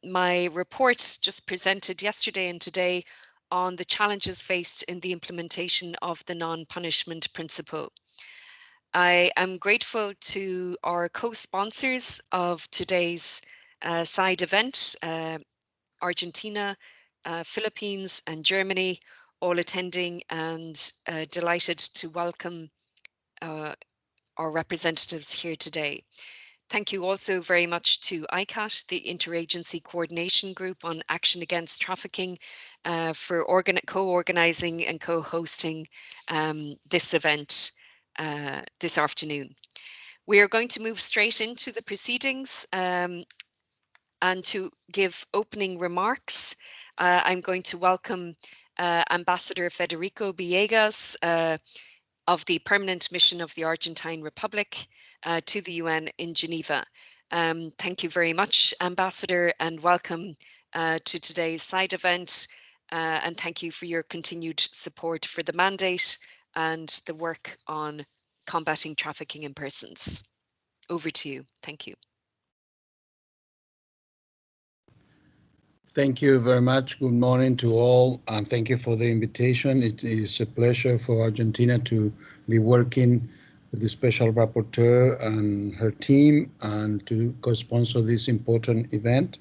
my report just presented yesterday and today on the challenges faced in the implementation of the non-punishment principle. I am grateful to our co-sponsors of today's side event, Argentina, Philippines and Germany, all attending, and delighted to welcome our representatives here today. Thank you also very much to ICAT, the Interagency Coordination Group on Action Against Trafficking, for co-organising and co-hosting this event this afternoon. We are going to move straight into the proceedings and to give opening remarks. I'm going to welcome Ambassador Federico Villegas of the Permanent Mission of the Argentine Republic to the UN in Geneva. Thank you very much, Ambassador, and welcome to today's side event. And thank you for your continued support for the mandate and the work on combating trafficking in persons. Over to you. Thank you. Thank you very much. Good morning to all, and thank you for the invitation. It is a pleasure for Argentina to be working with the Special Rapporteur and her team and to co-sponsor this important event.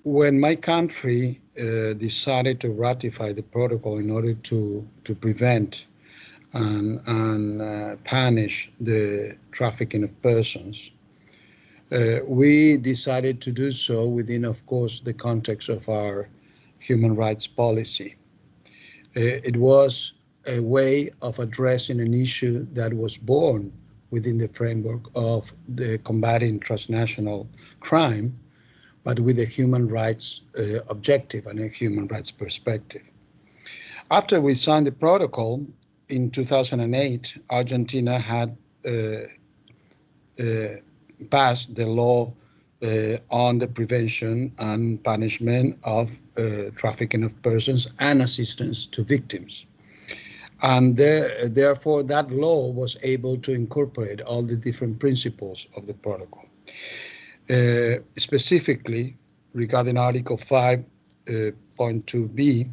When my country decided to ratify the protocol in order to prevent and punish the trafficking of persons, we decided to do so within, of course, the context of our human rights policy. It was a way of addressing an issue that was born within the framework of the combating transnational crime, but with a human rights objective and a human rights perspective. After we signed the protocol in 2008, Argentina had passed the law on the prevention and punishment of trafficking of persons and assistance to victims. And therefore, that law was able to incorporate all the different principles of the protocol. Specifically, regarding Article 5.2b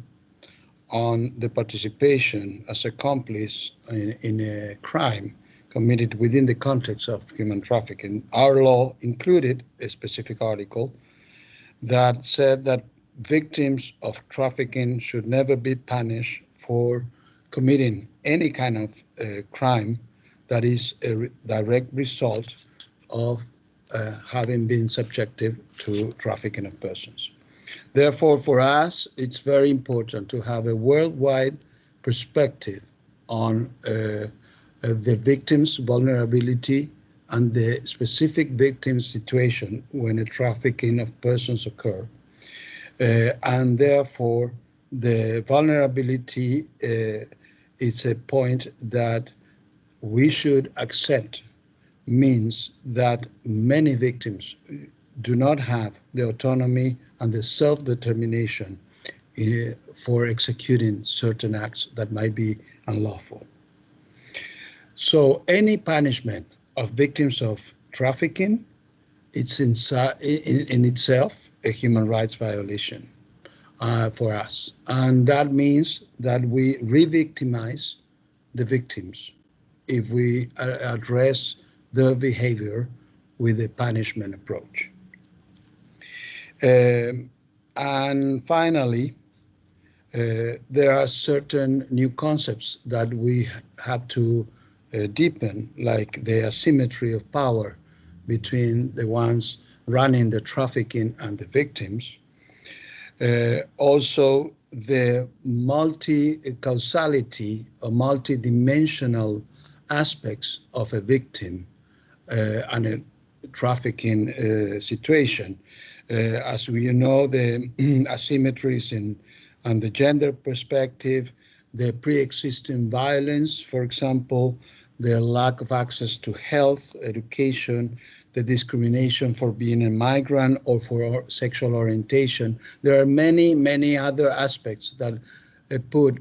on the participation as accomplice in a crime committed within the context of human trafficking, our law included a specific article that said that victims of trafficking should never be punished for committing any kind of crime that is a direct result of having been subjected to trafficking of persons. Therefore, for us, it's very important to have a worldwide perspective on the victim's vulnerability and the specific victim's situation when a trafficking of persons occur. And therefore, the vulnerability is a point that we should accept, means that many victims do not have the autonomy and the self-determination for executing certain acts that might be unlawful. So any punishment of victims of trafficking, it's in itself a human rights violation for us. And that means that we re-victimize the victims if we address their behavior with a punishment approach. And finally, there are certain new concepts that we have to deepen, like the asymmetry of power between the ones running the trafficking and the victims. Also, the multi-causality or multi-dimensional aspects of a victim and a trafficking situation. As we know, the asymmetries and the gender perspective, the pre-existing violence, for example, the lack of access to health, education, the discrimination for being a migrant or for sexual orientation. There are many, many other aspects that put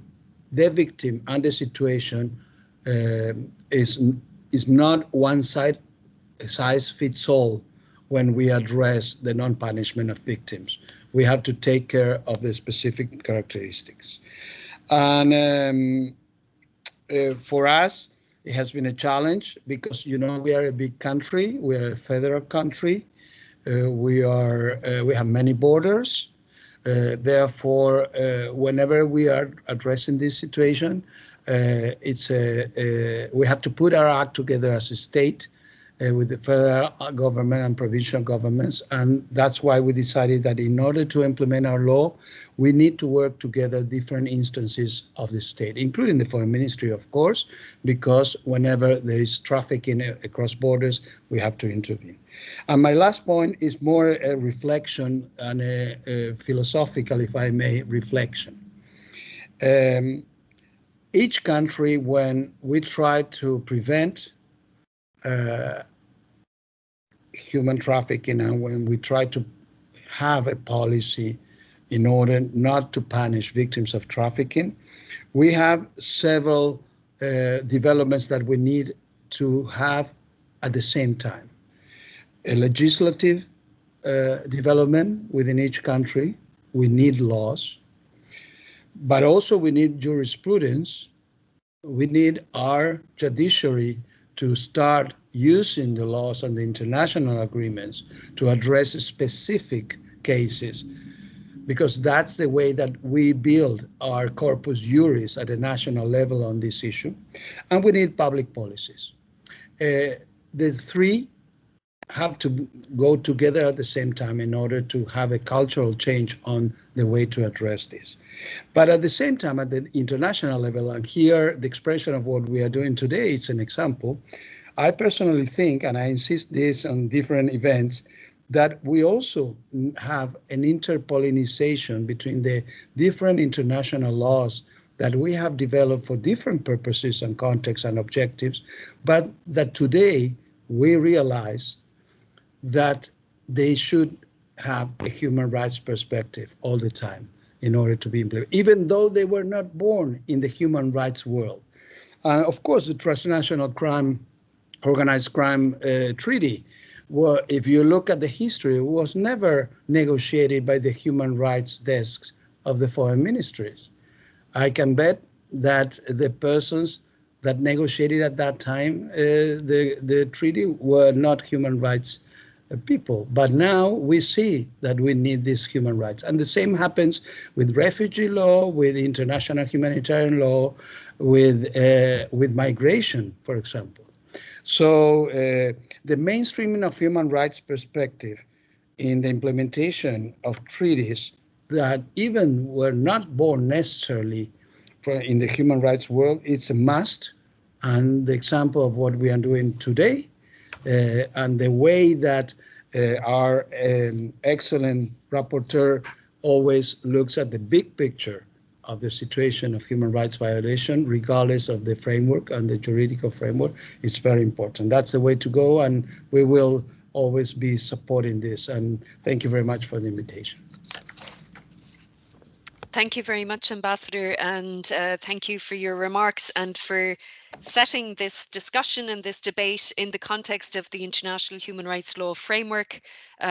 the victim and the situation is not one side size fits all when we address the non-punishment of victims. We have to take care of the specific characteristics. And for us, it has been a challenge because, you know, we are a big country, we are a federal country, we have many borders. Therefore, whenever we are addressing this situation, we have to put our act together as a state with the federal government and provincial governments. And that's why we decided that in order to implement our law, we need to work together different instances of the state, including the Foreign Ministry, of course, because whenever there is trafficking across borders, we have to intervene. And my last point is more a reflection and a philosophical, if I may, reflection. Each country, when we try to prevent human trafficking and when we try to have a policy in order not to punish victims of trafficking, we have several developments that we need to have at the same time. A legislative development within each country, we need laws, but also we need jurisprudence. We need our judiciary to start using the laws and the international agreements to address specific cases, because that's the way that we build our corpus juris at a national level on this issue. And we need public policies. The three have to go together at the same time in order to have a cultural change on the way to address this. But at the same time, at the international level, and here the expression of what we are doing today is an example, I personally think, and I insist this on different events, that we also have an interpollination between the different international laws that we have developed for different purposes and contexts and objectives, but that today we realize that they should have a human rights perspective all the time in order to be implemented, even though they were not born in the human rights world. Of course, the transnational organized crime treaty, well, if you look at the history, it was never negotiated by the human rights desks of the foreign ministries. I can bet that the persons that negotiated at that time the treaty were not human rights people. But now we see that we need these human rights. And the same happens with refugee law, with international humanitarian law, with migration, for example. So the mainstreaming of human rights perspective in the implementation of treaties that even were not born necessarily in the human rights world, it's a must. And the example of what we are doing today and the way that our excellent rapporteur always looks at the big picture of the situation of human rights violation, regardless of the framework and the juridical framework, is very important. That's the way to go, and we will always be supporting this. And thank you very much for the invitation. Thank you very much, Ambassador, and thank you for your remarks and for setting this discussion and this debate in the context of the international human rights law framework,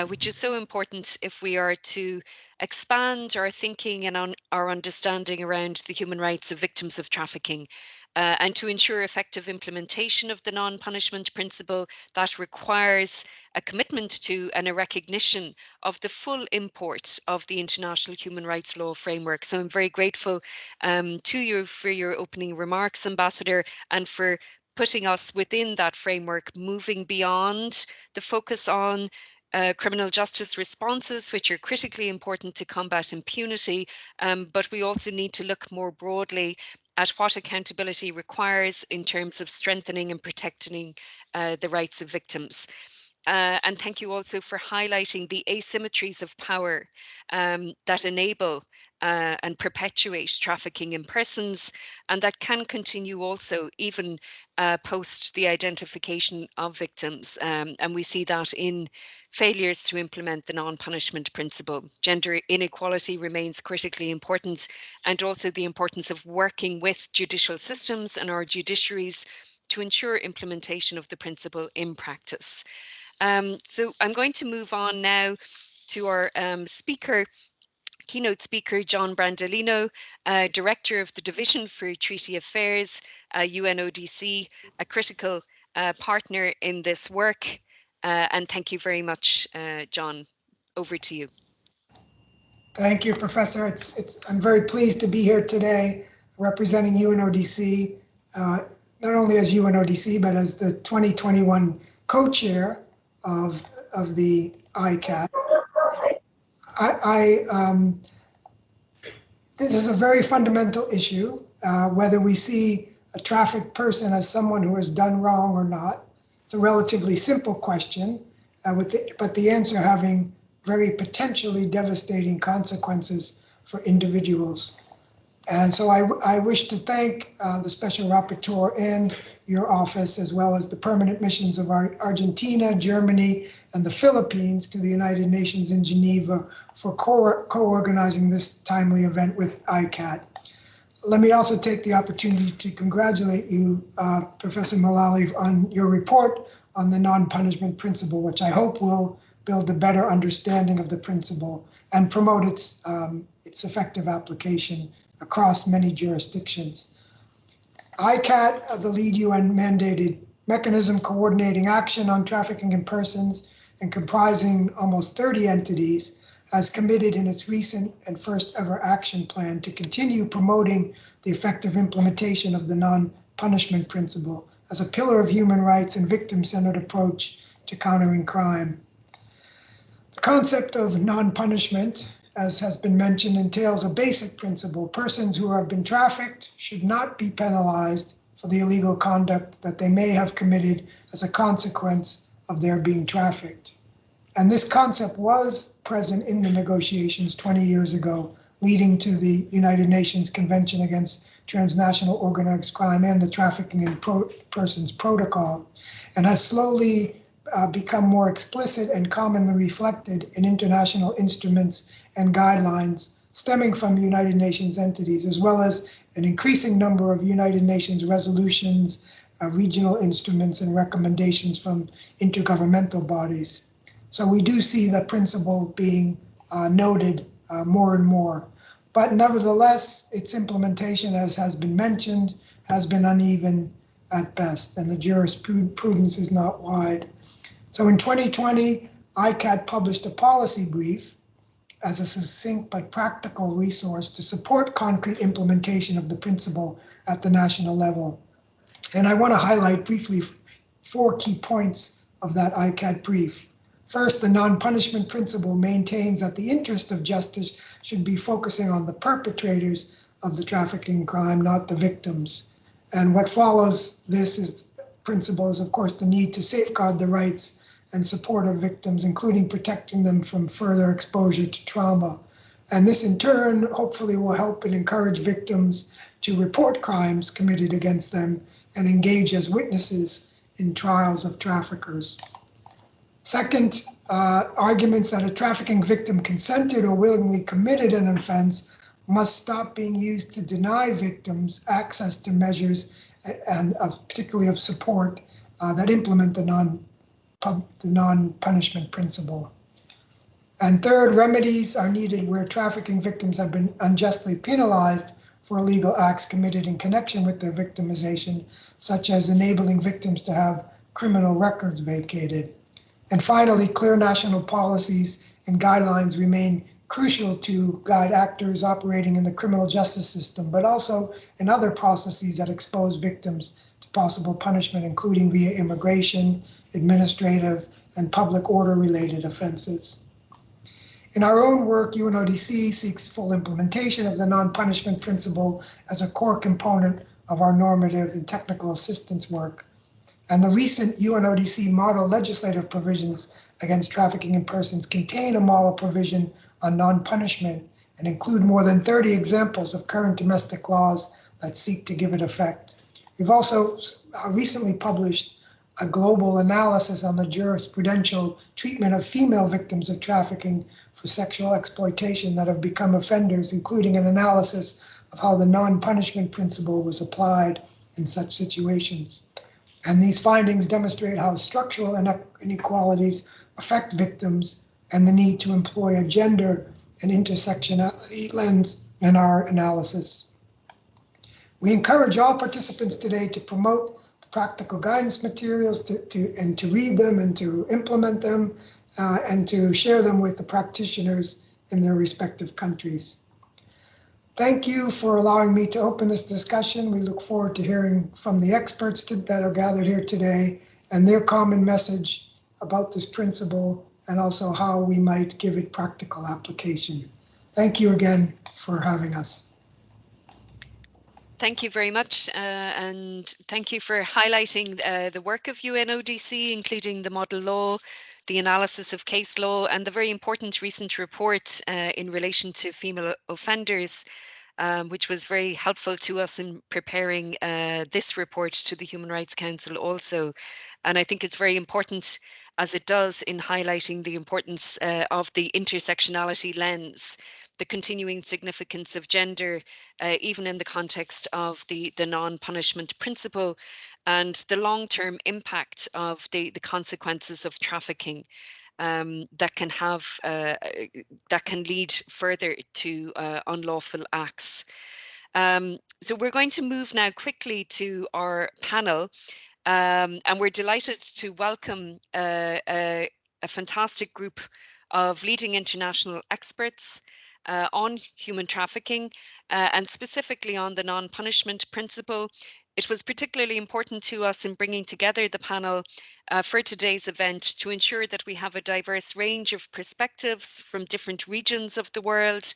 which is so important if we are to expand our thinking and our understanding around the human rights of victims of trafficking. And to ensure effective implementation of the non-punishment principle, that requires a commitment to and a recognition of the full import of the international human rights law framework. So I'm very grateful to you for your opening remarks, Ambassador, and for putting us within that framework, moving beyond the focus on criminal justice responses, which are critically important to combat impunity, but we also need to look more broadly at what accountability requires in terms of strengthening and protecting the rights of victims. And thank you also for highlighting the asymmetries of power that enable and perpetuate trafficking in persons, and that can continue also even post the identification of victims. And we see that in failures to implement the non-punishment principle. Gender inequality remains critically important, and also the importance of working with judicial systems and our judiciaries to ensure implementation of the principle in practice. So I'm going to move on now to our keynote speaker, John Brandolino, Director of the Division for Treaty Affairs, UNODC, a critical partner in this work. And thank you very much, John. Over to you. Thank you, Professor. I'm very pleased to be here today representing UNODC, not only as UNODC, but as the 2021 co-chair of the ICAT. This is a very fundamental issue, whether we see a trafficked person as someone who has done wrong or not. It's a relatively simple question, but the answer having very potentially devastating consequences for individuals. And so I wish to thank the Special Rapporteur and your office, as well as the permanent missions of Argentina, Germany, and the Philippines to the United Nations in Geneva for co-organizing this timely event with ICAT. Let me also take the opportunity to congratulate you, Professor Mullally, on your report on the non-punishment principle, which I hope will build a better understanding of the principle and promote its effective application across many jurisdictions. ICAT, the lead UN-mandated mechanism coordinating action on trafficking in persons and comprising almost 30 entities, has committed in its recent and first ever action plan to continue promoting the effective implementation of the non-punishment principle as a pillar of human rights and victim-centered approach to countering crime. The concept of non-punishment, as has been mentioned, entails a basic principle. Persons who have been trafficked should not be penalized for the illegal conduct that they may have committed as a consequence of their being trafficked. And this concept was present in the negotiations 20 years ago, leading to the United Nations Convention Against Transnational Organized Crime and the Trafficking in Persons Protocol, and has slowly become more explicit and commonly reflected in international instruments and guidelines stemming from United Nations entities, as well as an increasing number of United Nations resolutions, regional instruments, and recommendations from intergovernmental bodies. So we do see the principle being noted more and more. But nevertheless, its implementation, as has been mentioned, has been uneven at best, and the jurisprudence is not wide. So in 2020, ICAT published a policy brief as a succinct but practical resource to support concrete implementation of the principle at the national level. And I want to highlight briefly 4 key points of that ICAT brief. First, the non-punishment principle maintains that the interest of justice should be focusing on the perpetrators of the trafficking crime, not the victims. And what follows this principle is, of course, the need to safeguard the rights and support of victims, including protecting them from further exposure to trauma. And this, in turn, hopefully will help and encourage victims to report crimes committed against them and engage as witnesses in trials of traffickers. Second, arguments that a trafficking victim consented or willingly committed an offense must stop being used to deny victims access to measures and particularly of support that implement the non-punishment principle. And third, remedies are needed where trafficking victims have been unjustly penalized for illegal acts committed in connection with their victimization, such as enabling victims to have criminal records vacated. And finally, clear national policies and guidelines remain crucial to guide actors operating in the criminal justice system, but also in other processes that expose victims to possible punishment, including via immigration, administrative, and public order-related offenses. In our own work, UNODC seeks full implementation of the non-punishment principle as a core component of our normative and technical assistance work. And the recent UNODC model legislative provisions against trafficking in persons contain a model provision on non-punishment and include more than 30 examples of current domestic laws that seek to give it effect. We've also recently published a global analysis on the jurisprudential treatment of female victims of trafficking for sexual exploitation that have become offenders, including an analysis of how the non-punishment principle was applied in such situations. And these findings demonstrate how structural inequalities affect victims and the need to employ a gender and intersectionality lens in our analysis. We encourage all participants today to promote the practical guidance materials to read them and to implement them and to share them with the practitioners in their respective countries. Thank you for allowing me to open this discussion. We look forward to hearing from the experts that are gathered here today and their common message about this principle and also how we might give it practical application. Thank you again for having us. Thank you very much, and thank you for highlighting the work of UNODC, including the model law, the analysis of case law, and the very important recent report in relation to female offenders, which was very helpful to us in preparing this report to the Human Rights Council also. And I think it's very important, as it does, in highlighting the importance of the intersectionality lens, the continuing significance of gender, even in the context of the non-punishment principle, and the long-term impact of the consequences of trafficking that can lead further to unlawful acts. So we're going to move now quickly to our panel, and we're delighted to welcome a fantastic group of leading international experts on human trafficking and specifically on the non-punishment principle. It was particularly important to us in bringing together the panel for today's event to ensure that we have a diverse range of perspectives from different regions of the world,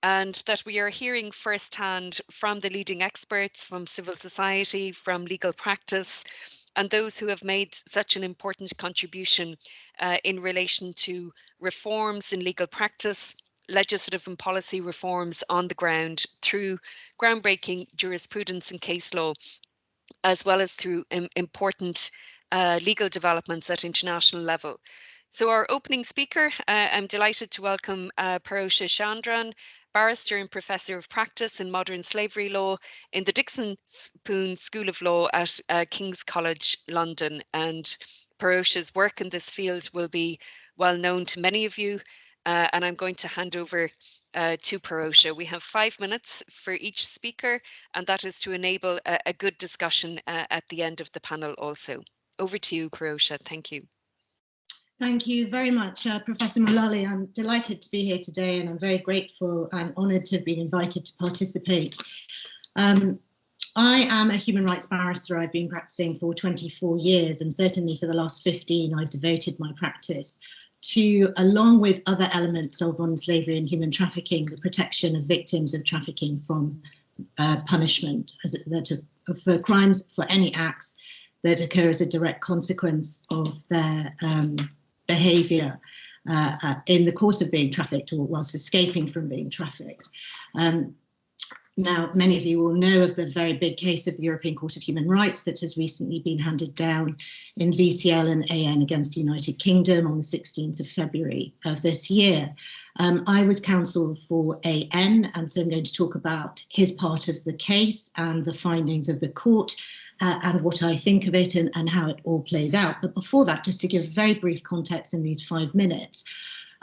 and that we are hearing firsthand from the leading experts, from civil society, from legal practice, and those who have made such an important contribution in relation to reforms in legal practice, legislative and policy reforms on the ground through groundbreaking jurisprudence and case law, as well as through important legal developments at international level. So our opening speaker, I'm delighted to welcome Parosha Chandran, barrister and professor of practice in modern slavery law in the Dixon Spoon School of Law at King's College, London. And Parosha's work in this field will be well known to many of you. And I'm going to hand over to Parosha. We have 5 minutes for each speaker, and that is to enable a good discussion at the end of the panel also. Over to you, Parosha. Thank you. Thank you very much, Professor Mullally. I'm delighted to be here today, and I'm very grateful and honoured to have been invited to participate. I am a human rights barrister. I've been practicing for 24 years, and certainly for the last 15, I've devoted my practice to, along with other elements of modern slavery and human trafficking, the protection of victims of trafficking from punishment for crimes, for any acts that occur as a direct consequence of their behaviour in the course of being trafficked or whilst escaping from being trafficked. Now, many of you will know of the very big case of the European Court of Human Rights that has recently been handed down in VCL and AN against the United Kingdom on the 16th of February of this year. I was counsel for AN, and so I'm going to talk about his part of the case and the findings of the court and what I think of it and how it all plays out. But before that, just to give very brief context in these 5 minutes,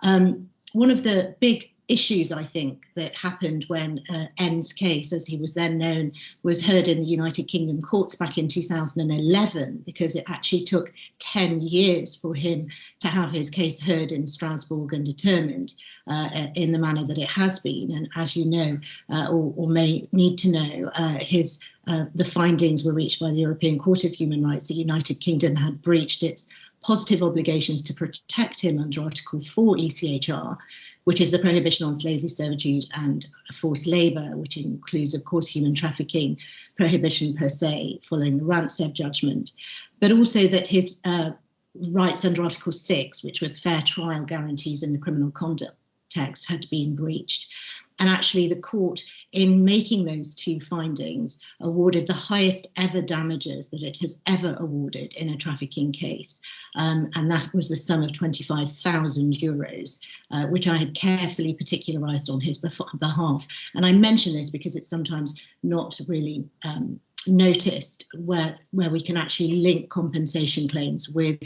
one of the big issues, I think, that happened when N's case, as he was then known, was heard in the United Kingdom courts back in 2011, because it actually took 10 years for him to have his case heard in Strasbourg and determined in the manner that it has been. And as you know, or may need to know, the findings were reached by the European Court of Human Rights. The United Kingdom had breached its positive obligations to protect him under Article 4 ECHR, which is the prohibition on slavery, servitude and forced labour, which includes, of course, human trafficking, prohibition per se, following the Roundtable judgment, but also that his rights under Article 6, which was fair trial guarantees in the criminal conduct text, had been breached. And actually the court, in making those two findings, awarded the highest ever damages that it has ever awarded in a trafficking case. And that was the sum of 25,000 euros, which I had carefully particularised on his behalf. And I mention this because it's sometimes not really noticed where we can actually link compensation claims with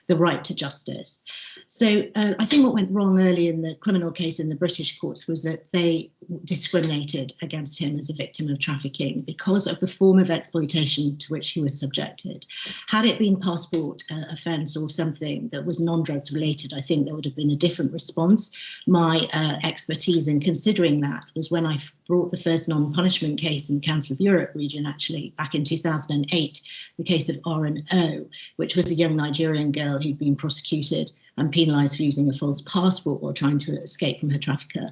the right to justice. So I think what went wrong early in the criminal case in the British courts was that they discriminated against him as a victim of trafficking because of the form of exploitation to which he was subjected. Had it been passport offence or something that was non-drugs related, I think there would have been a different response. My expertise in considering that was when I brought the first non-punishment case in the Council of Europe region, actually back in 2008, the case of R&O, which was a young Nigerian girl who'd been prosecuted and penalised for using a false passport while trying to escape from her trafficker.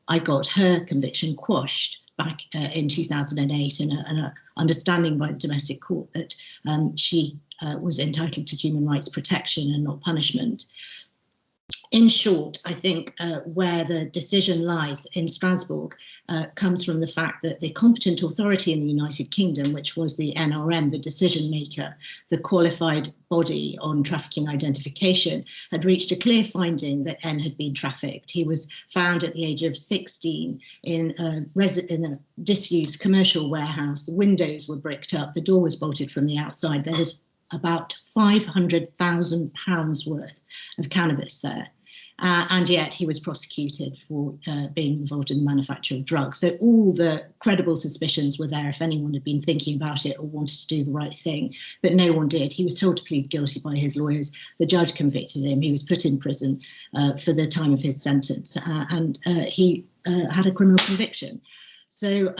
I got her conviction quashed back in 2008 and an understanding by the domestic court that she was entitled to human rights protection and not punishment. In short, I think where the decision lies in Strasbourg comes from the fact that the competent authority in the United Kingdom, which was the NRM, the decision maker, the qualified body on trafficking identification, had reached a clear finding that N had been trafficked. He was found at the age of 16 in a disused commercial warehouse. The windows were bricked up, the door was bolted from the outside. There was about £500,000 worth of cannabis there. And yet he was prosecuted for being involved in the manufacture of drugs. So all the credible suspicions were there if anyone had been thinking about it or wanted to do the right thing, but no one did. He was told to plead guilty by his lawyers. The judge convicted him. He was put in prison for the time of his sentence, and he had a criminal conviction. So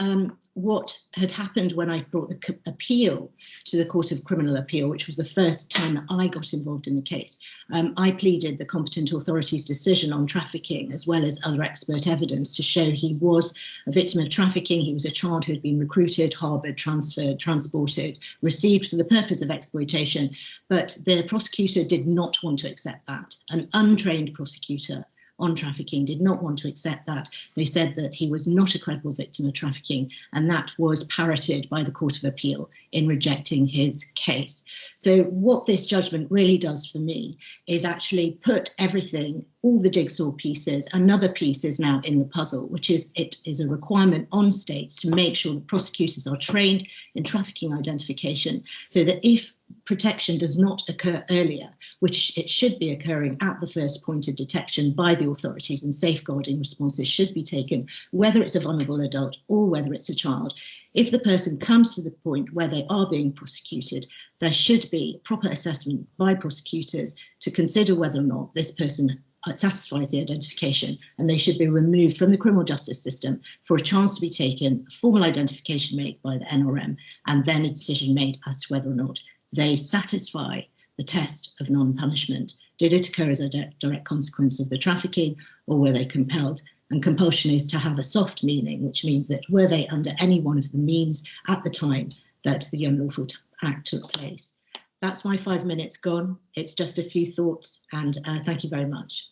what had happened when I brought the appeal to the Court of Criminal Appeal, which was the first time that I got involved in the case, I pleaded the competent authority's decision on trafficking as well as other expert evidence to show he was a victim of trafficking. He was a child who had been recruited, harboured, transferred, transported, received for the purpose of exploitation. But the prosecutor did not want to accept that. An untrained prosecutor on trafficking did not want to accept that. They said that he was not a credible victim of trafficking, and that was parroted by the Court of Appeal in rejecting his case. So what this judgment really does for me is actually put everything, all the jigsaw pieces, another piece is now in the puzzle, which is it is a requirement on states to make sure that prosecutors are trained in trafficking identification, so that if protection does not occur earlier, which it should be occurring at the first point of detection by the authorities, and safeguarding responses should be taken, whether it's a vulnerable adult or whether it's a child. If the person comes to the point where they are being prosecuted, there should be proper assessment by prosecutors to consider whether or not this person satisfies the identification, and they should be removed from the criminal justice system for a chance to be taken, formal identification made by the NRM, and then a decision made as to whether or not they satisfy the test of non-punishment. Did it occur as a direct consequence of the trafficking, or were they compelled? And compulsion is to have a soft meaning, which means that were they under any one of the means at the time that the Unlawful Act took place. That's my 5 minutes gone. It's just a few thoughts, and thank you very much.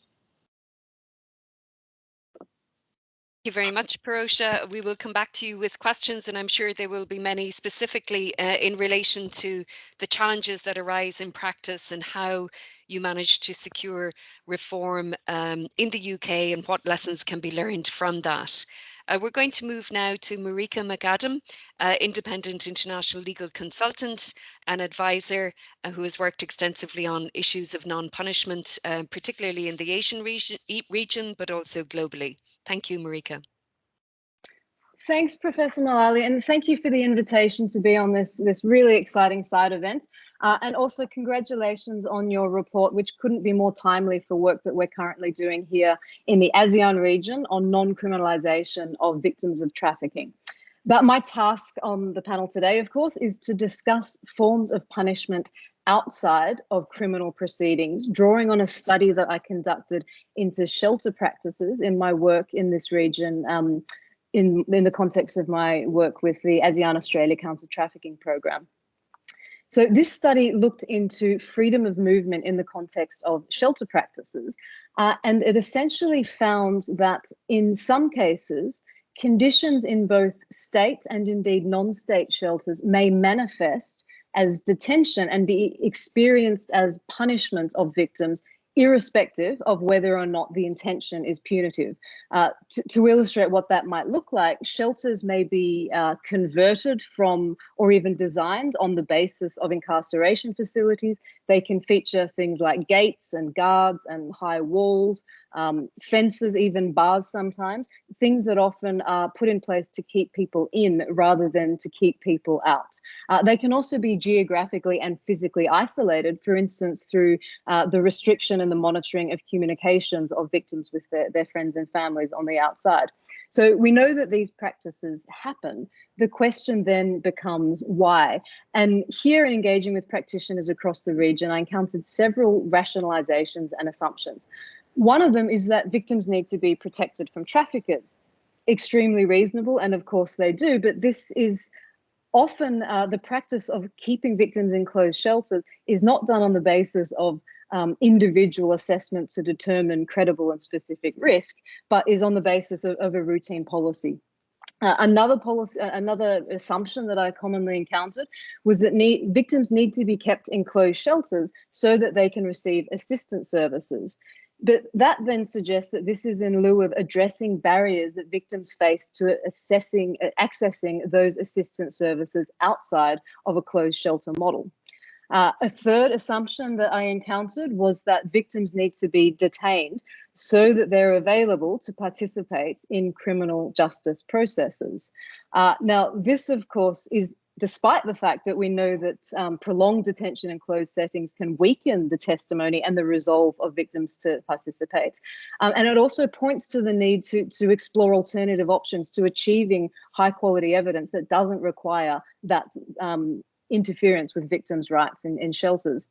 Thank you very much, Parosha. We will come back to you with questions, and I'm sure there will be many specifically in relation to the challenges that arise in practice and how you managed to secure reform in the UK and what lessons can be learned from that. We're going to move now to Marika McAdam, independent international legal consultant and advisor who has worked extensively on issues of non-punishment, particularly in the Asian region, but also globally. Thank you, Marika. Thanks, Professor Malali, and thank you for the invitation to be on this really exciting side event. And also congratulations on your report, which couldn't be more timely for work that we're currently doing here in the ASEAN region on non-criminalisation of victims of trafficking. But my task on the panel today, of course, is to discuss forms of punishment outside of criminal proceedings, drawing on a study that I conducted into shelter practices in my work in this region, in the context of my work with the ASEAN-Australia Counter-Trafficking Program. So this study looked into freedom of movement in the context of shelter practices, and it essentially found that in some cases, conditions in both state and indeed non-state shelters may manifest as detention and be experienced as punishment of victims irrespective of whether or not the intention is punitive. To illustrate what that might look like, shelters may be converted from or even designed on the basis of incarceration facilities. They can feature things like gates and guards and high walls, fences, even bars sometimes, things that often are put in place to keep people in rather than to keep people out. They can also be geographically and physically isolated, for instance, through the restriction and the monitoring of communications of victims with their friends and families on the outside. So we know that these practices happen. The question then becomes why? And here, in engaging with practitioners across the region, I encountered several rationalizations and assumptions. One of them is that victims need to be protected from traffickers. Extremely reasonable, and of course they do, but this is often the practice of keeping victims in closed shelters is not done on the basis of individual assessment to determine credible and specific risk, but is on the basis of a routine policy. Another assumption that I commonly encountered was that victims need to be kept in closed shelters so that they can receive assistance services. But that then suggests that this is in lieu of addressing barriers that victims face to accessing those assistance services outside of a closed shelter model. A third assumption that I encountered was that victims need to be detained so that they're available to participate in criminal justice processes. Now, this, of course, is despite the fact that we know that prolonged detention in closed settings can weaken the testimony and the resolve of victims to participate. And it also points to the need to explore alternative options to achieving high quality evidence that doesn't require that interference with victims' rights in shelters.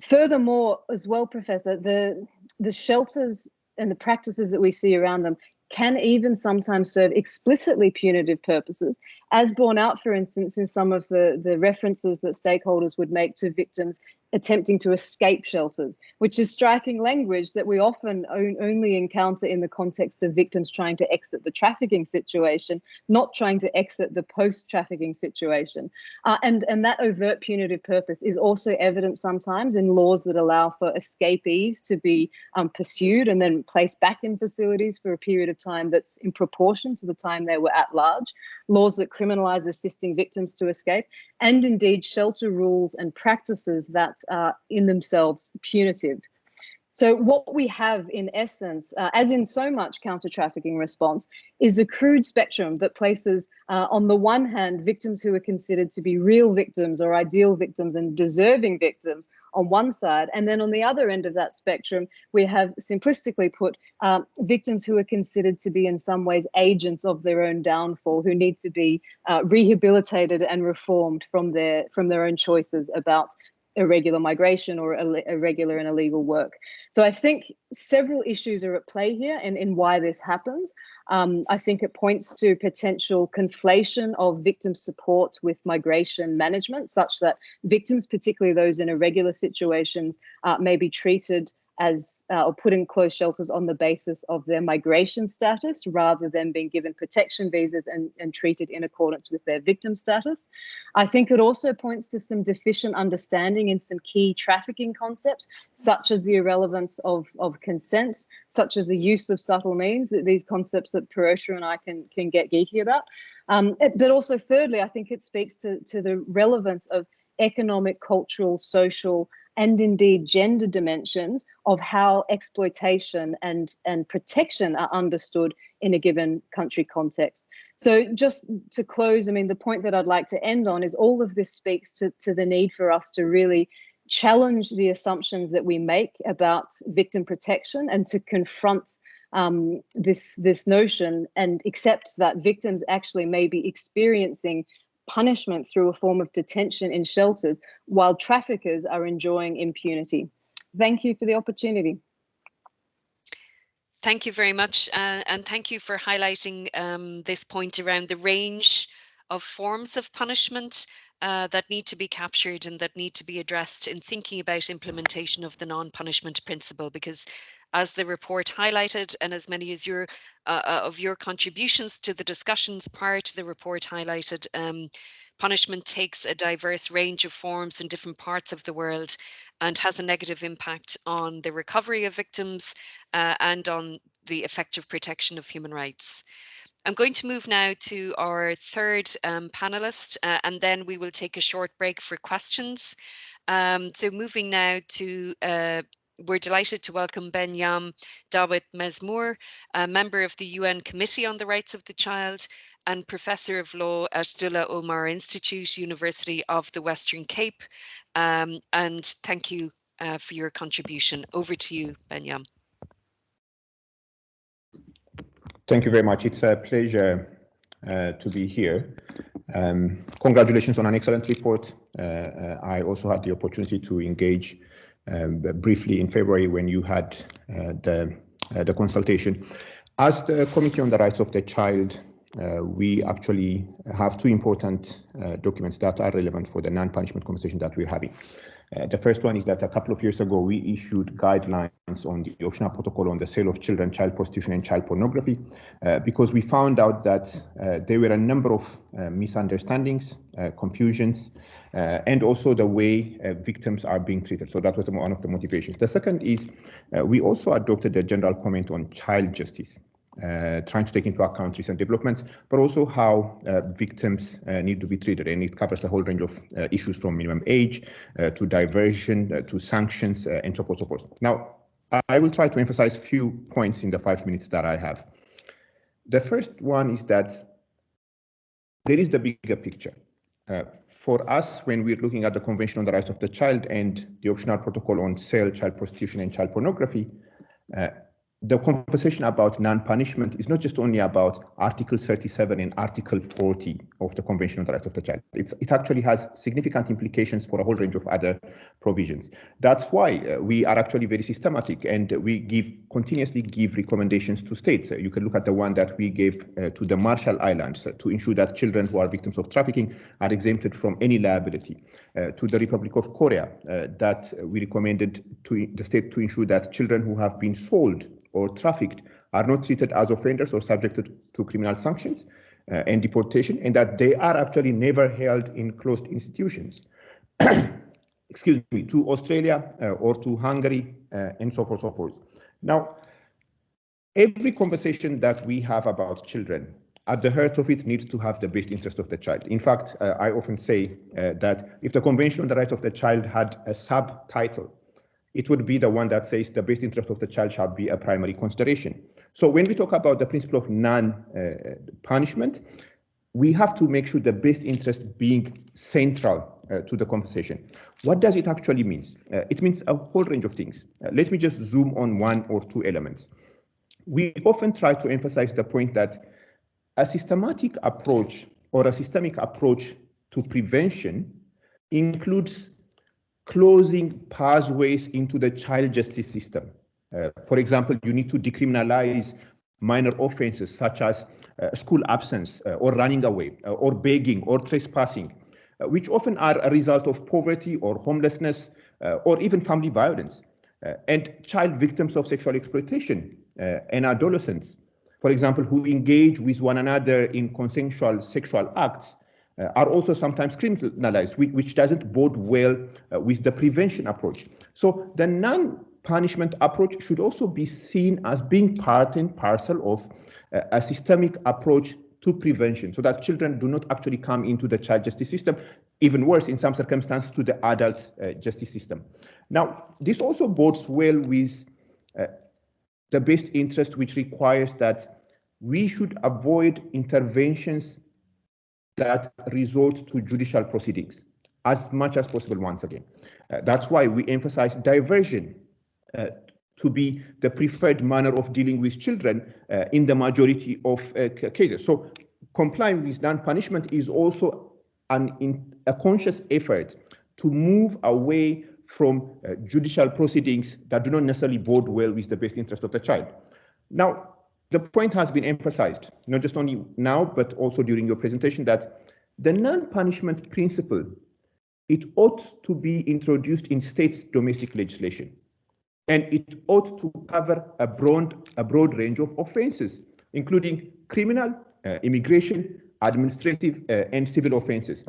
Furthermore, as well, Professor, the shelters and the practices that we see around them can even sometimes serve explicitly punitive purposes, as borne out, for instance, in some of the references that stakeholders would make to victims attempting to escape shelters, which is striking language that we often only encounter in the context of victims trying to exit the trafficking situation, not trying to exit the post-trafficking situation. And that overt punitive purpose is also evident sometimes in laws that allow for escapees to be pursued and then placed back in facilities for a period of time that's in proportion to the time they were at large, laws that criminalize assisting victims to escape, and indeed shelter rules and practices that are in themselves punitive. So what we have in essence, as in so much counter-trafficking response, is a crude spectrum that places on the one hand victims who are considered to be real victims or ideal victims and deserving victims on one side, and then on the other end of that spectrum we have simplistically put victims who are considered to be in some ways agents of their own downfall, who need to be rehabilitated and reformed from their own choices about irregular migration or irregular and illegal work. So I think several issues are at play here in why this happens. I think it points to potential conflation of victim support with migration management, such that victims, particularly those in irregular situations, may be treated as or put in closed shelters on the basis of their migration status rather than being given protection visas and treated in accordance with their victim status. I think it also points to some deficient understanding in some key trafficking concepts, such as the irrelevance of consent, such as the use of subtle means, that these concepts that Pirosha and I can get geeky about. But also thirdly, I think it speaks to the relevance of economic, cultural, social, and indeed gender dimensions of how exploitation and protection are understood in a given country context. So just to close, I mean, the point that I'd like to end on is all of this speaks to the need for us to really challenge the assumptions that we make about victim protection and to confront this notion and accept that victims actually may be experiencing punishment through a form of detention in shelters while traffickers are enjoying impunity. Thank you for the opportunity. Thank you very much, and thank you for highlighting this point around the range of forms of punishment that need to be captured and that need to be addressed in thinking about implementation of the non-punishment principle, because as the report highlighted, and as many as of your contributions to the discussions prior to the report highlighted, punishment takes a diverse range of forms in different parts of the world and has a negative impact on the recovery of victims and on the effective protection of human rights. I'm going to move now to our third panelist, and then we will take a short break for questions. So moving now to, we're delighted to welcome Benyam Dawit Mezmour, a member of the UN Committee on the Rights of the Child and Professor of Law at Dullah Omar Institute, University of the Western Cape. And thank you for your contribution. Over to you, Benyam. Thank you very much. It's a pleasure to be here. Congratulations on an excellent report. I also had the opportunity to engage briefly in February when you had the consultation. As the Committee on the Rights of the Child, we actually have two important documents that are relevant for the non-punishment conversation that we're having. The first one is that a couple of years ago, we issued guidelines on the optional protocol on the sale of children, child prostitution, and child pornography, because we found out that there were a number of misunderstandings, confusions, and also the way victims are being treated. So that was one of the motivations. The second is we also adopted a general comment on child justice, trying to take into account recent developments, but also how victims need to be treated. And it covers a whole range of issues from minimum age to diversion to sanctions and so forth, so forth. Now, I will try to emphasize a few points in the 5 minutes that I have. The first one is that there is the bigger picture. For us, when we're looking at the Convention on the Rights of the Child and the optional protocol on sale, child prostitution, and child pornography, the conversation about non-punishment is not just only about Article 37 and Article 40 of the Convention on the Rights of the Child. It actually has significant implications for a whole range of other provisions. That's why we are actually very systematic, and we continuously give recommendations to states. You can look at the one that we gave to the Marshall Islands to ensure that children who are victims of trafficking are exempted from any liability. To the Republic of Korea, that we recommended to the state to ensure that children who have been sold or trafficked are not treated as offenders or subjected to criminal sanctions and deportation, and that they are actually never held in closed institutions. Excuse me, to Australia or to Hungary and so forth, so forth. Now, every conversation that we have about children, at the heart of it needs to have the best interest of the child. In fact, I often say that if the Convention on the Rights of the Child had a subtitle, it would be the one that says the best interest of the child shall be a primary consideration. So when we talk about the principle of non-punishment, we have to make sure the best interest being central to the conversation. What does it actually mean? It means a whole range of things. Let me just zoom on one or two elements. We often try to emphasize the point that a systematic approach or a systemic approach to prevention includes closing pathways into the child justice system. For example, you need to decriminalize minor offenses such as school absence or running away or begging or trespassing, which often are a result of poverty or homelessness or even family violence. And child victims of sexual exploitation and adolescents, for example, who engage with one another in consensual sexual acts, are also sometimes criminalized, which doesn't bode well with the prevention approach. So the non-punishment approach should also be seen as being part and parcel of a systemic approach to prevention, so that children do not actually come into the child justice system, even worse in some circumstances to the adult justice system. Now, this also bodes well with the best interest, which requires that we should avoid interventions that resort to judicial proceedings as much as possible once again. That's why we emphasize diversion to be the preferred manner of dealing with children in the majority of cases. So complying with non-punishment is also a conscious effort to move away from judicial proceedings that do not necessarily bode well with the best interest of the child. Now, the point has been emphasized, not just only now, but also during your presentation, that the non-punishment principle, it ought to be introduced in states' domestic legislation. And it ought to cover a broad range of offenses, including criminal, immigration, administrative and civil offenses.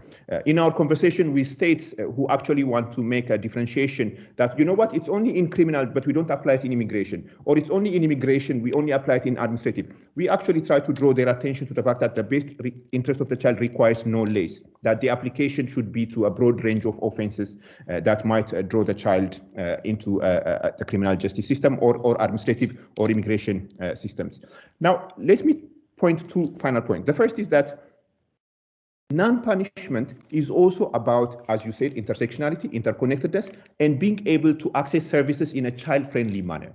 In our conversation with states who actually want to make a differentiation that, you know what, it's only in criminal, but we don't apply it in immigration, or it's only in immigration, we only apply it in administrative. We actually try to draw their attention to the fact that the best interest of the child requires no less, that the application should be to a broad range of offenses that might draw the child into the criminal justice system or administrative or immigration systems. Now, let me point two final points. The first is that non-punishment is also about, as you said, intersectionality, interconnectedness, and being able to access services in a child-friendly manner.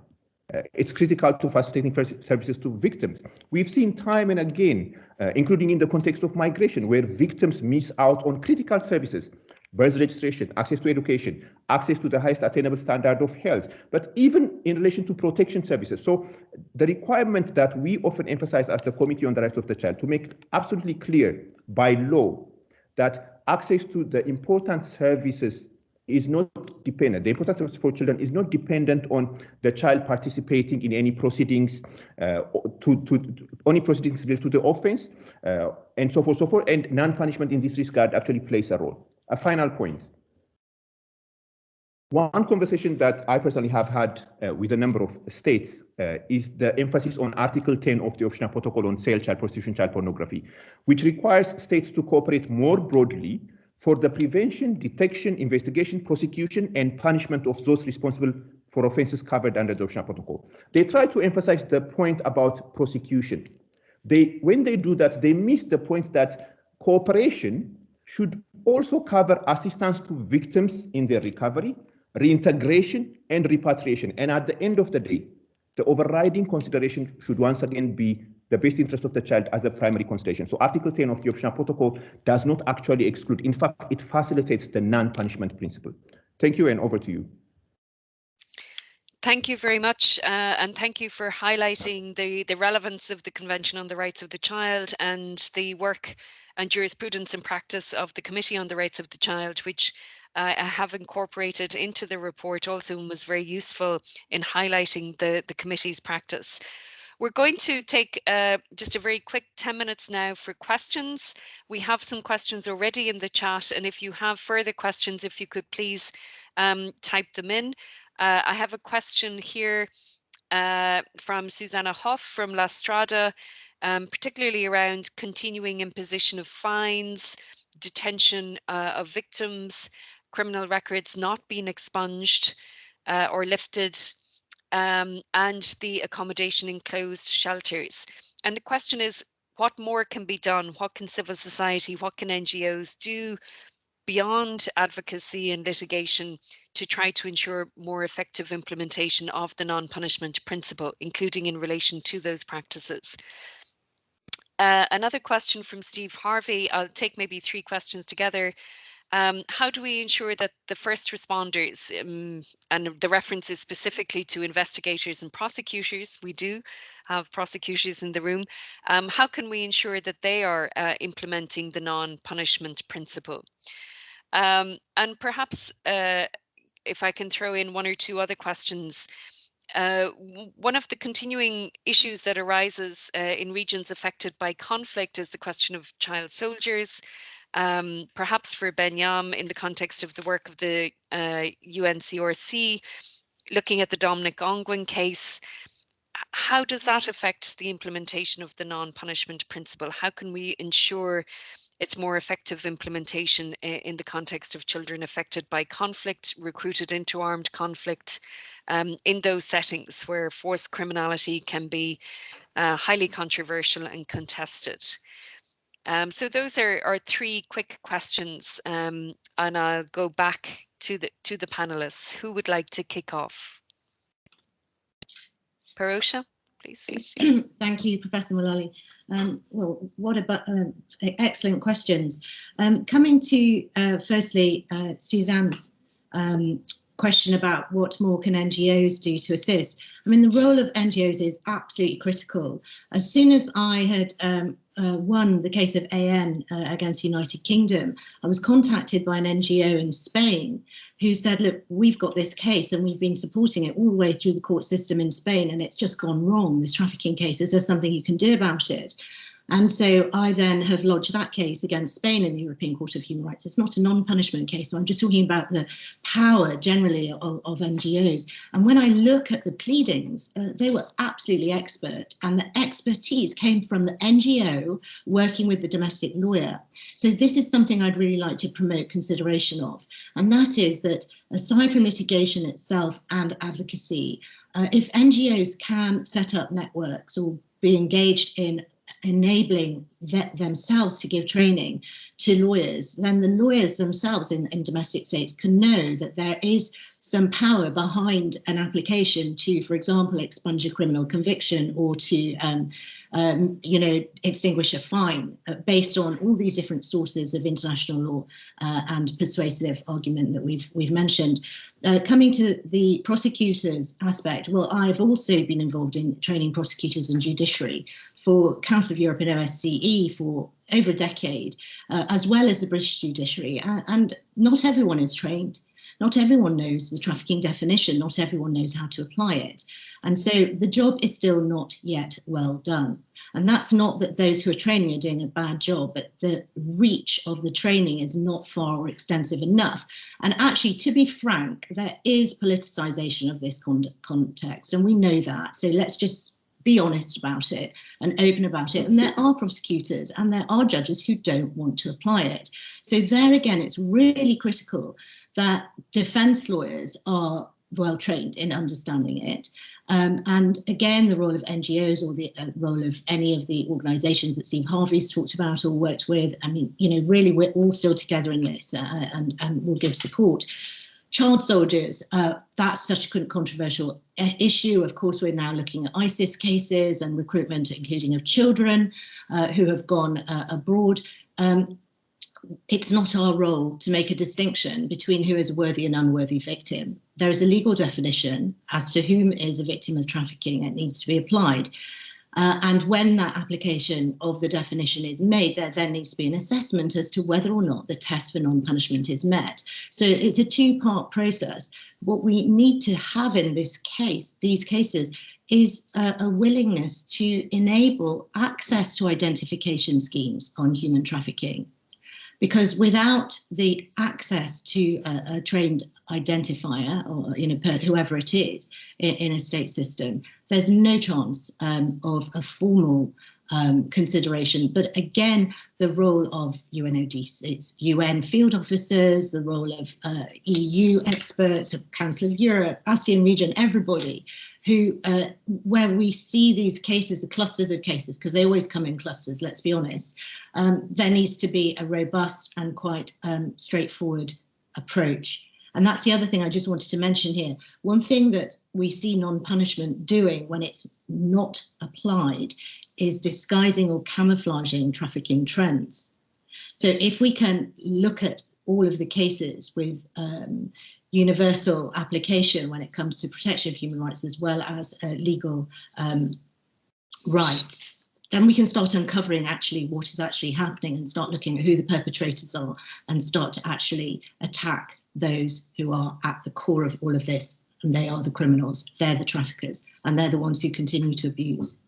It's critical to facilitating services to victims. We've seen time and again, including in the context of migration, where victims miss out on critical services, birth registration, access to education, access to the highest attainable standard of health, but even in relation to protection services. So the requirement that we often emphasize as the Committee on the Rights of the Child to make absolutely clear by law that access to the important services is not dependent. The importance for children is not dependent on the child participating in any proceedings, only proceedings related to the offense, and so forth, and non-punishment in this regard actually plays a role. A final point. One conversation that I personally have had with a number of states is the emphasis on Article 10 of the Optional Protocol on Sale, Child Prostitution, Child Pornography, which requires states to cooperate more broadly for the prevention, detection, investigation, prosecution, and punishment of those responsible for offenses covered under the Optional Protocol. They try to emphasize the point about prosecution. When they do that, they miss the point that cooperation should also cover assistance to victims in their recovery, reintegration, and repatriation. And at the end of the day, the overriding consideration should once again be the best interest of the child as a primary consideration. So Article 10 of the Optional Protocol does not actually exclude. In fact, it facilitates the non-punishment principle. Thank you, and over to you. Thank you very much, and thank you for highlighting the relevance of the Convention on the Rights of the Child and the work and jurisprudence and practice of the Committee on the Rights of the Child, which I have incorporated into the report also and was very useful in highlighting the committee's practice. We're going to take just a very quick 10 minutes now for questions. We have some questions already in the chat, and if you have further questions, if you could please type them in. I have a question here from Susanna Hoff from La Strada, particularly around continuing imposition of fines, detention of victims, criminal records not being expunged or lifted, and the accommodation in closed shelters. And the question is, what more can be done? What can civil society, what can NGOs do beyond advocacy and litigation to try to ensure more effective implementation of the non-punishment principle, including in relation to those practices? Another question from Steve Harvey. I'll take maybe three questions together. How do we ensure that the first responders, and the reference is specifically to investigators and prosecutors, we do have prosecutors in the room, how can we ensure that they are implementing the non-punishment principle? And perhaps if I can throw in one or two other questions. One of the continuing issues that arises in regions affected by conflict is the question of child soldiers. Perhaps for Benyam, in the context of the work of the UNCRC, looking at the Dominic Ongwen case, how does that affect the implementation of the non-punishment principle? How can we ensure its more effective implementation in the context of children affected by conflict, recruited into armed conflict, in those settings where forced criminality can be highly controversial and contested? So those are three quick questions, and I'll go back to the panelists. Who would like to kick off? Parosha, please. Thank you, Professor Mullally. Well, what about excellent questions. Coming to firstly Suzanne's question about what more can NGOs do to assist. I mean, the role of NGOs is absolutely critical. As soon as I had won the case of AN against the United Kingdom, I was contacted by an NGO in Spain who said, look, we've got this case and we've been supporting it all the way through the court system in Spain and it's just gone wrong, this trafficking case. Is there something you can do about it? And so I then have lodged that case against Spain in the European Court of Human Rights. It's not a non-punishment case, so I'm just talking about the power generally of NGOs. And when I look at the pleadings, they were absolutely expert, and the expertise came from the NGO working with the domestic lawyer. So this is something I'd really like to promote consideration of, and that is that aside from litigation itself and advocacy, if NGOs can set up networks or be engaged in enabling themselves to give training to lawyers, then the lawyers themselves in domestic states can know that there is some power behind an application to, for example, expunge a criminal conviction or to, extinguish a fine based on all these different sources of international law and persuasive argument that we've mentioned. Coming to the prosecutors aspect, well, I've also been involved in training prosecutors and judiciary for Council of Europe and OSCE for over a decade, as well as the British judiciary. And not everyone is trained. Not everyone knows the trafficking definition. Not everyone knows how to apply it. And so the job is still not yet well done. And that's not that those who are training are doing a bad job, but the reach of the training is not far or extensive enough. And actually, to be frank, there is politicization of this context, and we know that. So let's just be honest about it and open about it. And there are prosecutors and there are judges who don't want to apply it. So there again, it's really critical that defense lawyers are well trained in understanding it. And again, the role of NGOs or the role of any of the organizations that Steve Harvey's talked about or worked with, I mean, really, we're all still together in this and we'll give support. Child soldiers, that's such a controversial issue. Of course, we're now looking at ISIS cases and recruitment, including of children who have gone abroad. It's not our role to make a distinction between who is a worthy and unworthy victim. There is a legal definition as to whom is a victim of trafficking. It needs to be applied. And when that application of the definition is made, there then needs to be an assessment as to whether or not the test for non-punishment is met. So it's a two-part process. What we need to have in this case, these cases, is a willingness to enable access to identification schemes on human trafficking. Because without the access to a trained identifier, or whoever it is in a state system, there's no chance of a formal consideration. But again, the role of UNODCs, UN field officers, the role of EU experts, of Council of Europe, ASEAN region, everybody who, where we see these cases, the clusters of cases, because they always come in clusters, let's be honest, there needs to be a robust and quite straightforward approach. And that's the other thing I just wanted to mention here. One thing that we see non-punishment doing when it's not applied is disguising or camouflaging trafficking trends. So if we can look at all of the cases with universal application when it comes to protection of human rights as well as legal rights, then we can start uncovering actually what is actually happening and start looking at who the perpetrators are and start to actually attack those who are at the core of all of this. And they are the criminals, they're the traffickers, and they're the ones who continue to abuse.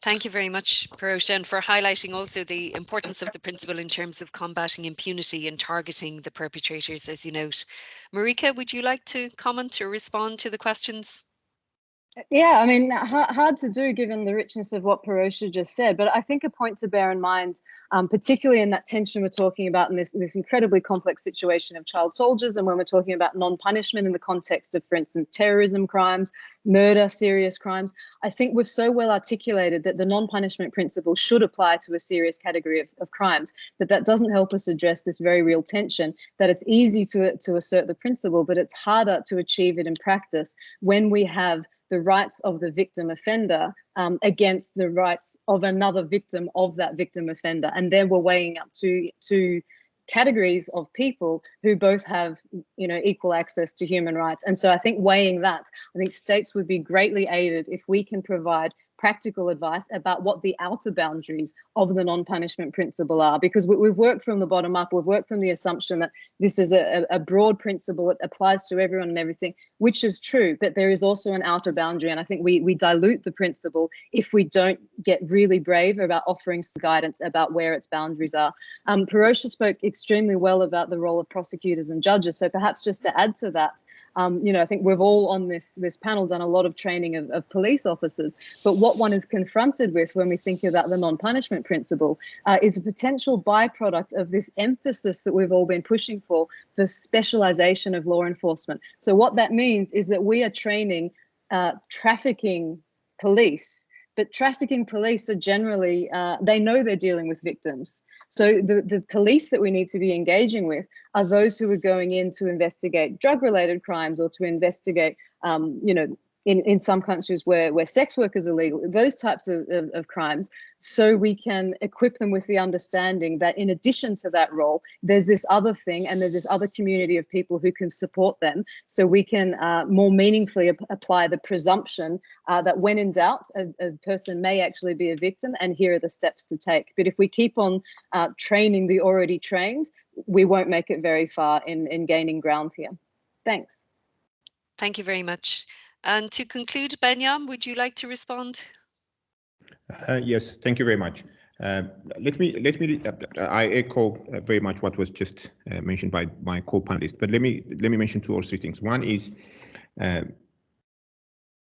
Thank you very much, Parosha, and for highlighting also the importance of the principle in terms of combating impunity and targeting the perpetrators, as you note. Marika, would you like to comment or respond to the questions? Yeah, I mean, hard to do given the richness of what Parosha just said, but I think a point to bear in mind, particularly in that tension we're talking about in this incredibly complex situation of child soldiers, and when we're talking about non-punishment in the context of, for instance, terrorism crimes, murder, serious crimes, I think we've so well articulated that the non-punishment principle should apply to a serious category of crimes, but that doesn't help us address this very real tension, that it's easy to assert the principle, but it's harder to achieve it in practice when we have the rights of the victim offender against the rights of another victim of that victim offender. And then we're weighing up two categories of people who both have, equal access to human rights. And so I think weighing that, I think states would be greatly aided if we can provide practical advice about what the outer boundaries of the non-punishment principle are, because we've worked from the bottom up. We've worked from the assumption that this is a broad principle. It applies to everyone and everything, which is true, but there is also an outer boundary. And I think we dilute the principle if we don't get really brave about offering some guidance about where its boundaries are. Pirosha spoke extremely well about the role of prosecutors and judges. So perhaps just to add to that, I think we've all on this panel done a lot of training of police officers, but what one is confronted with when we think about the non-punishment principle is a potential byproduct of this emphasis that we've all been pushing for specialization of law enforcement. So what that means is that we are training trafficking police, but trafficking police are generally, they know they're dealing with victims. So the police that we need to be engaging with are those who are going in to investigate drug-related crimes or to investigate, in some countries where sex work is illegal, those types of crimes, so we can equip them with the understanding that in addition to that role, there's this other thing and there's this other community of people who can support them, so we can more meaningfully apply the presumption that when in doubt, a person may actually be a victim, and here are the steps to take. But if we keep on training the already trained, we won't make it very far in gaining ground here. Thanks. Thank you very much. And to conclude, Benyam, would you like to respond? Yes, thank you very much. I echo very much what was just mentioned by my co-panelists, but let me mention 2 or 3 things. One is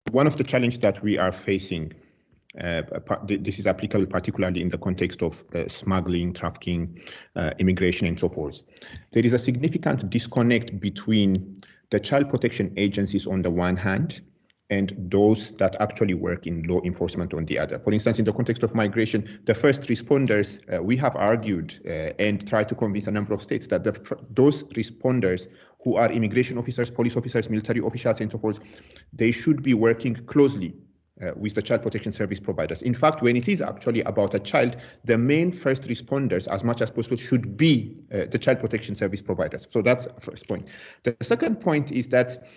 one of the challenges that we are facing. This is applicable particularly in the context of smuggling, trafficking, immigration, and so forth. There is a significant disconnect between the child protection agencies on the one hand, and those that actually work in law enforcement on the other. For instance, in the context of migration, the first responders, we have argued and tried to convince a number of states that those responders who are immigration officers, police officers, military officials, and so forth, they should be working closely with the child protection service providers. In fact, when it is actually about a child, the main first responders, as much as possible, should be the child protection service providers. So that's the first point. The second point is that,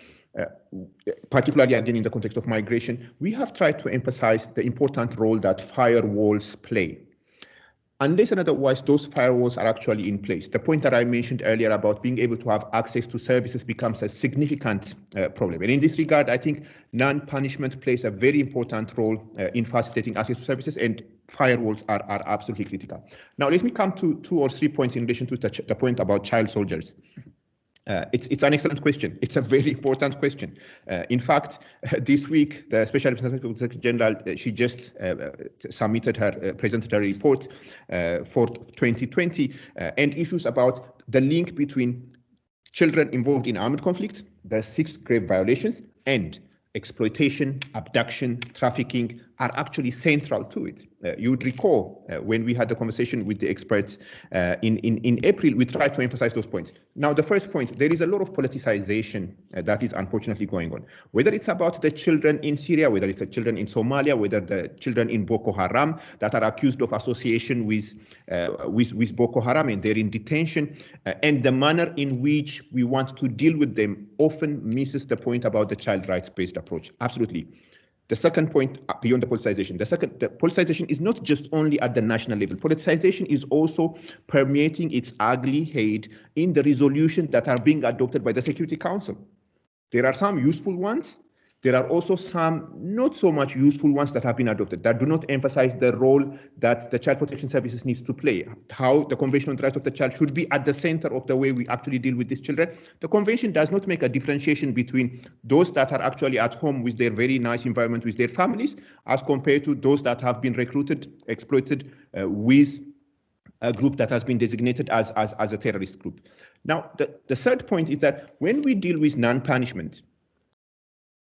particularly again in the context of migration, we have tried to emphasize the important role that firewalls play. Unless and otherwise, those firewalls are actually in place. The point that I mentioned earlier about being able to have access to services becomes a significant problem. And in this regard, I think non-punishment plays a very important role in facilitating access to services, and firewalls are absolutely critical. Now, let me come to 2 or 3 points in relation to the point about child soldiers. It's an excellent question. It's a very important question. In fact, this week, the Special Rapporteur General, she just presented her report for 2020 and issues about the link between children involved in armed conflict, the 6 grave violations, and exploitation, abduction, trafficking are actually central to it. You would recall when we had the conversation with the experts in April, we tried to emphasize those points. Now, the first point, there is a lot of politicization that is unfortunately going on. Whether it's about the children in Syria, whether it's the children in Somalia, whether the children in Boko Haram that are accused of association with Boko Haram and they're in detention, and the manner in which we want to deal with them often misses the point about the child rights-based approach. Absolutely. The second point, beyond the politicization, the politicization is not just only at the national level. Politicization is also permeating its ugly head in the resolutions that are being adopted by the Security Council. There are some useful ones. There are also some not so much useful ones that have been adopted that do not emphasize the role that the child protection services needs to play, how the Convention on the Rights of the Child should be at the center of the way we actually deal with these children. The Convention does not make a differentiation between those that are actually at home with their very nice environment with their families as compared to those that have been recruited, exploited with a group that has been designated as a terrorist group. Now, the third point is that when we deal with non-punishment,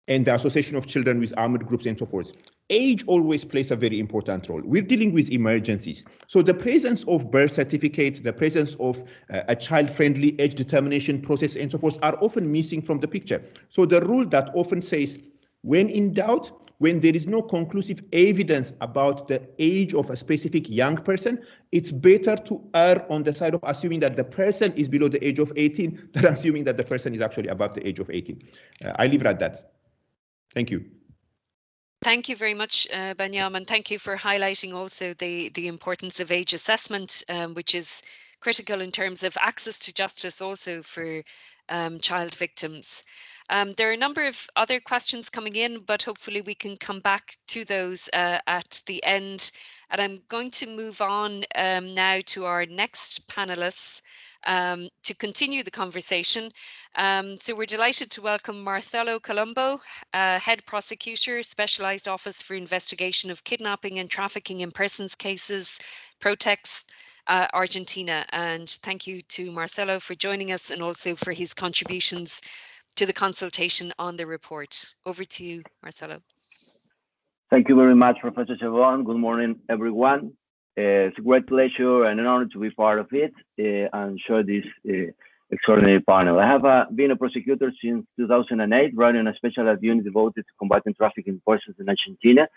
and the association of children with armed groups and so forth, age always plays a very important role. We're dealing with emergencies. So the presence of birth certificates, the presence of a child-friendly age determination process and so forth are often missing from the picture. So the rule that often says, when in doubt, when there is no conclusive evidence about the age of a specific young person, it's better to err on the side of assuming that the person is below the age of 18 than assuming that the person is actually above the age of 18. I leave it at that. Thank you. Thank you very much, Banyam, and thank you for highlighting also the importance of age assessment, which is critical in terms of access to justice also for child victims. There are a number of other questions coming in, but hopefully we can come back to those at the end. And I'm going to move on now to our next panelists to continue the conversation. So we're delighted to welcome Marcelo Colombo, Head Prosecutor, Specialized Office for Investigation of Kidnapping and Trafficking in Persons Cases, Protex, Argentina. And thank you to Marcelo for joining us and also for his contributions to the consultation on the report. Over to you, Marcelo. Thank you very much, Professor Chabon. Good morning, everyone. It's a great pleasure and an honor to be part of it and share this extraordinary panel. I have been a prosecutor since 2008, running a special unit devoted to combating trafficking persons in Argentina,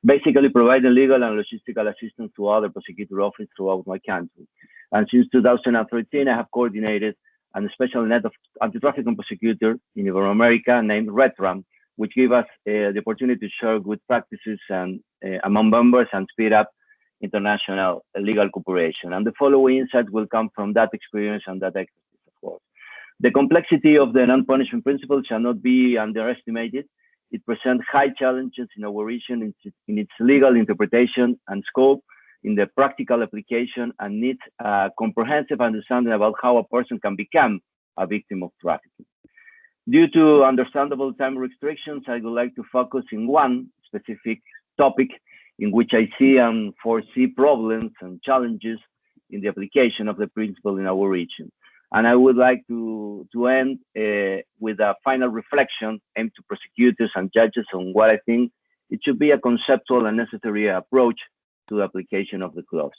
basically providing legal and logistical assistance to other prosecutor offices throughout my country. And since 2013, I have coordinated a special net of anti-trafficking prosecutor in Ibero-America named RETRAM, which gave us the opportunity to share good practices and among members and speed up international legal cooperation. And the following insights will come from that experience and that expertise, of course. The complexity of the non-punishment principle shall not be underestimated. It presents high challenges in our region in its legal interpretation and scope, in the practical application, and needs a comprehensive understanding about how a person can become a victim of trafficking. Due to understandable time restrictions, I would like to focus in one specific topic in which I see and foresee problems and challenges in the application of the principle in our region. And I would like to end with a final reflection aimed to prosecutors and judges on what I think it should be a conceptual and necessary approach to the application of the clause.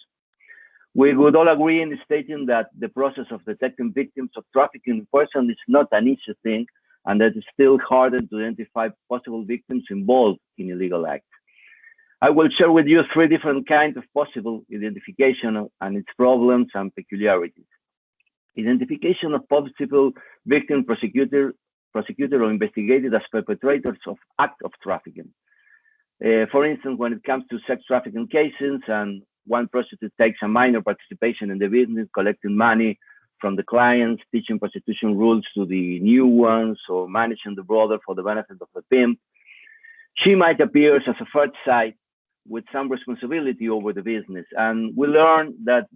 We would all agree in stating that the process of detecting victims of trafficking in person is not an easy thing, and that it's still harder to identify possible victims involved in illegal acts. I will share with you 3 different kinds of possible identification and its problems and peculiarities. Identification of possible victim prosecutor or investigated as perpetrators of act of trafficking. For instance, when it comes to sex trafficking cases and one prostitute takes a minor participation in the business, collecting money from the clients, teaching prostitution rules to the new ones, or managing the brothel for the benefit of the pimp, she might appear as a third side with some responsibility over the business. And we learn that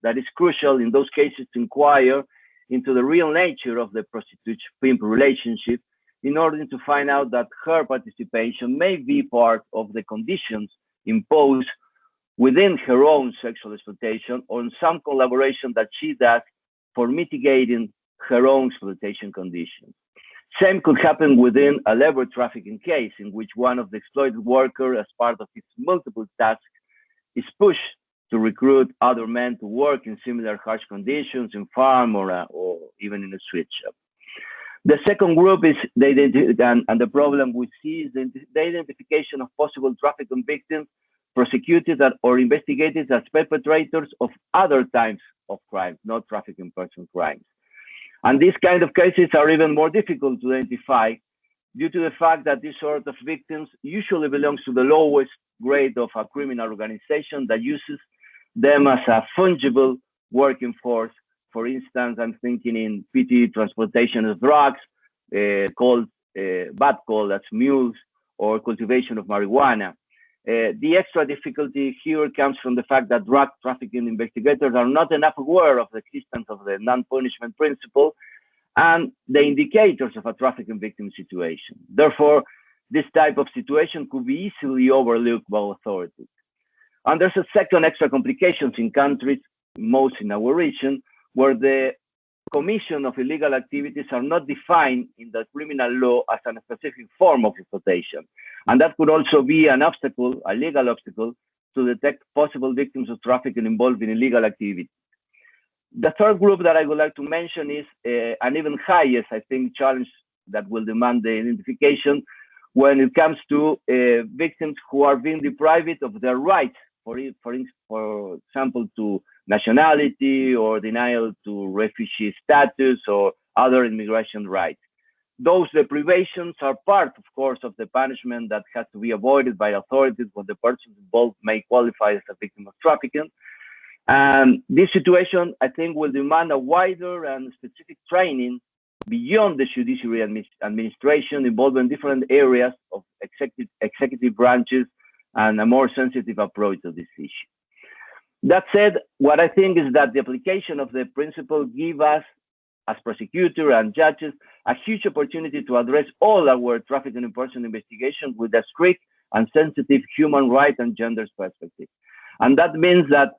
that is crucial in those cases to inquire into the real nature of the prostitute-pimp relationship in order to find out that her participation may be part of the conditions imposed within her own sexual exploitation, or in some collaboration that she does for mitigating her own exploitation conditions. Same could happen within a labor trafficking case in which one of the exploited workers, as part of his multiple tasks, is pushed to recruit other men to work in similar harsh conditions in farm or even in a street shop. The second group is the problem we see is the identification of possible trafficking victims prosecuted or investigated as perpetrators of other types of crimes, not trafficking person crimes. And these kind of cases are even more difficult to identify due to the fact that this sort of victims usually belongs to the lowest grade of a criminal organization that uses them as a fungible working force. For instance, I'm thinking in PT transportation of drugs, called bad call, that's mules, or cultivation of marijuana. The extra difficulty here comes from the fact that drug trafficking investigators are not enough aware of the existence of the non-punishment principle and the indicators of a trafficking victim situation. Therefore, this type of situation could be easily overlooked by authorities. And there's a second extra complications in countries, most in our region, where the commission of illegal activities are not defined in the criminal law as a specific form of exploitation. And that could also be an obstacle, a legal obstacle, to detect possible victims of trafficking involved in illegal activity. The third group that I would like to mention is an even highest, I think, challenge that will demand the identification when it comes to victims who are being deprived of their rights, for example, to nationality or denial to refugee status or other immigration rights. those deprivations are part, of course, of the punishment that has to be avoided by authorities when the person involved may qualify as a victim of trafficking. And this situation, I think, will demand a wider and specific training beyond the judiciary administration, involving different areas of executive branches and a more sensitive approach to this issue. That said, what I think is that the application of the principle gives us, as prosecutor and judges, a huge opportunity to address all our trafficking in person investigations with a strict and sensitive human rights and gender perspective. And that means that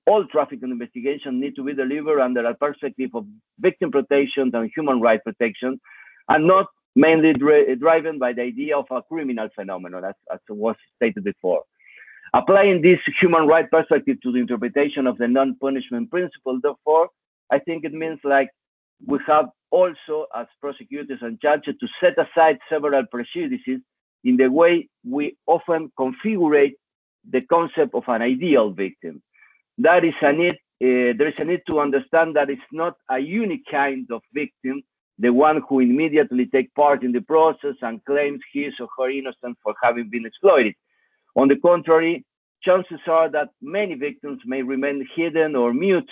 all trafficking investigations need to be delivered under a perspective of victim protection and human rights protection, and not mainly driven by the idea of a criminal phenomenon, as was stated before. Applying this human rights perspective to the interpretation of the non-punishment principle, therefore, I think it means like we have also, as prosecutors and judges, to set aside several prejudices in the way we often configure the concept of an ideal victim. That is a need, there is a need to understand that it's not a unique kind of victim, the one who immediately takes part in the process and claims his or her innocence for having been exploited. On the contrary, chances are that many victims may remain hidden or mute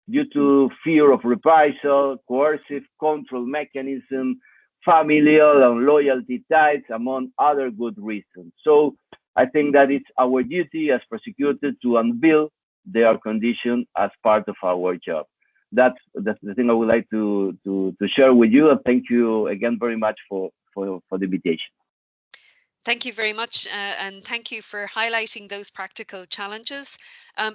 due to fear of reprisal, coercive control mechanism, familial and loyalty ties, among other good reasons. So I think that it's our duty as prosecutors to unveil their condition as part of our job. That's the thing I would like to share with you, and thank you again very much for the invitation. Thank you very much, and thank you for highlighting those practical challenges,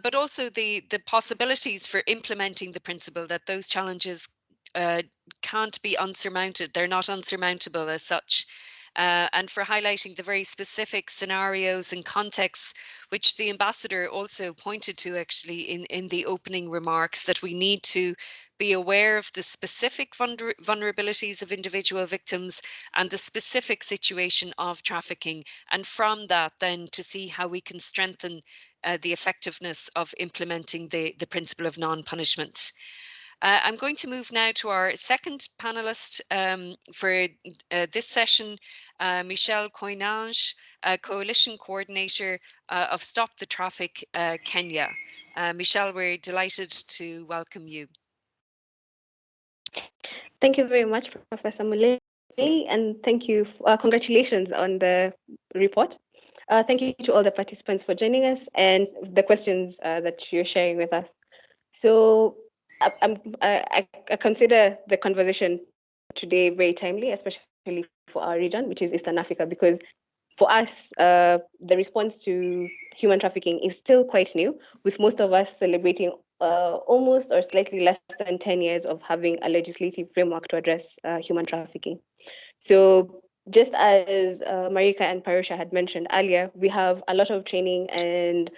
but also the possibilities for implementing the principle, that those challenges can't be unsurmounted. They're not unsurmountable as such. And for highlighting the very specific scenarios and contexts, which the ambassador also pointed to actually in the opening remarks, that we need to be aware of the specific vulnerabilities of individual victims and the specific situation of trafficking. And from that, then to see how we can strengthen the effectiveness of implementing the principle of non-punishment. I'm going to move now to our second panelist for this session, Michelle Koinange, Coalition Coordinator of Stop the Traffic Kenya. Michelle, we're delighted to welcome you. Thank you very much, Professor Muleli, and thank you. Congratulations on the report. Thank you to all the participants for joining us and the questions that you're sharing with us. So I consider the conversation today very timely, especially for our region, which is Eastern Africa, because for us, the response to human trafficking is still quite new, with most of us celebrating almost or slightly less than 10 years of having a legislative framework to address human trafficking. So just as Marika and Parusha had mentioned earlier, we have a lot of training and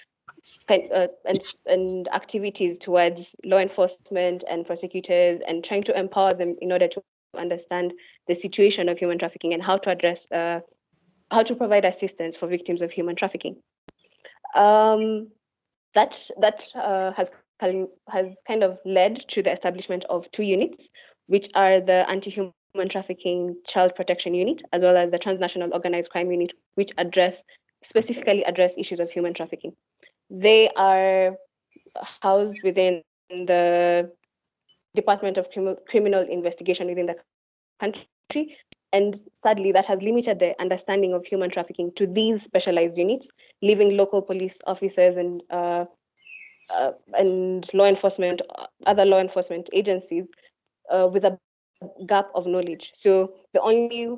activities towards law enforcement and prosecutors, and trying to empower them in order to understand the situation of human trafficking and how to address, how to provide assistance for victims of human trafficking. That has kind of led to the establishment of two units, which are the Anti-Human Trafficking Child Protection Unit, as well as the Transnational Organized Crime Unit, which specifically address issues of human trafficking. They are housed within the Department of Criminal Investigation within the country. And sadly, that has limited the understanding of human trafficking to these specialized units, leaving local police officers and law enforcement, other law enforcement agencies with a gap of knowledge. So the only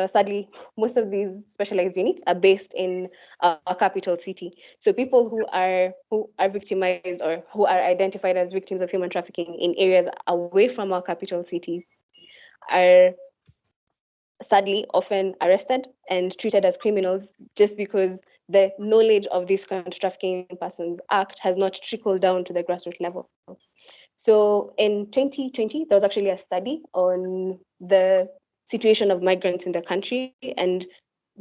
sadly, most of these specialized units are based in a capital city. So people who are victimized or who are identified as victims of human trafficking in areas away from our capital city are sadly often arrested and treated as criminals, just because the knowledge of this Trafficking in Persons Act has not trickled down to the grassroots level. So in 2020, there was actually a study on the situation of migrants in the country, and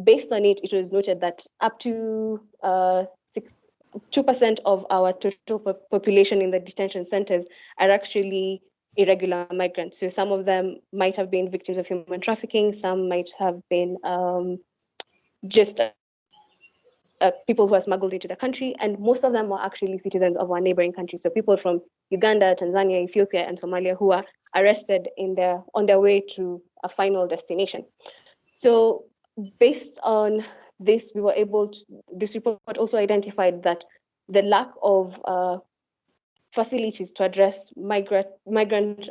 based on it, it was noted that up to 2% of our total population in the detention centers are actually irregular migrants. So some of them might have been victims of human trafficking, some might have been just people who are smuggled into the country, and most of them were actually citizens of our neighboring countries. So people from Uganda, Tanzania, Ethiopia, and Somalia who are arrested on their way to a final destination. So based on this, we were able to, this report also identified that the lack of facilities to address migrant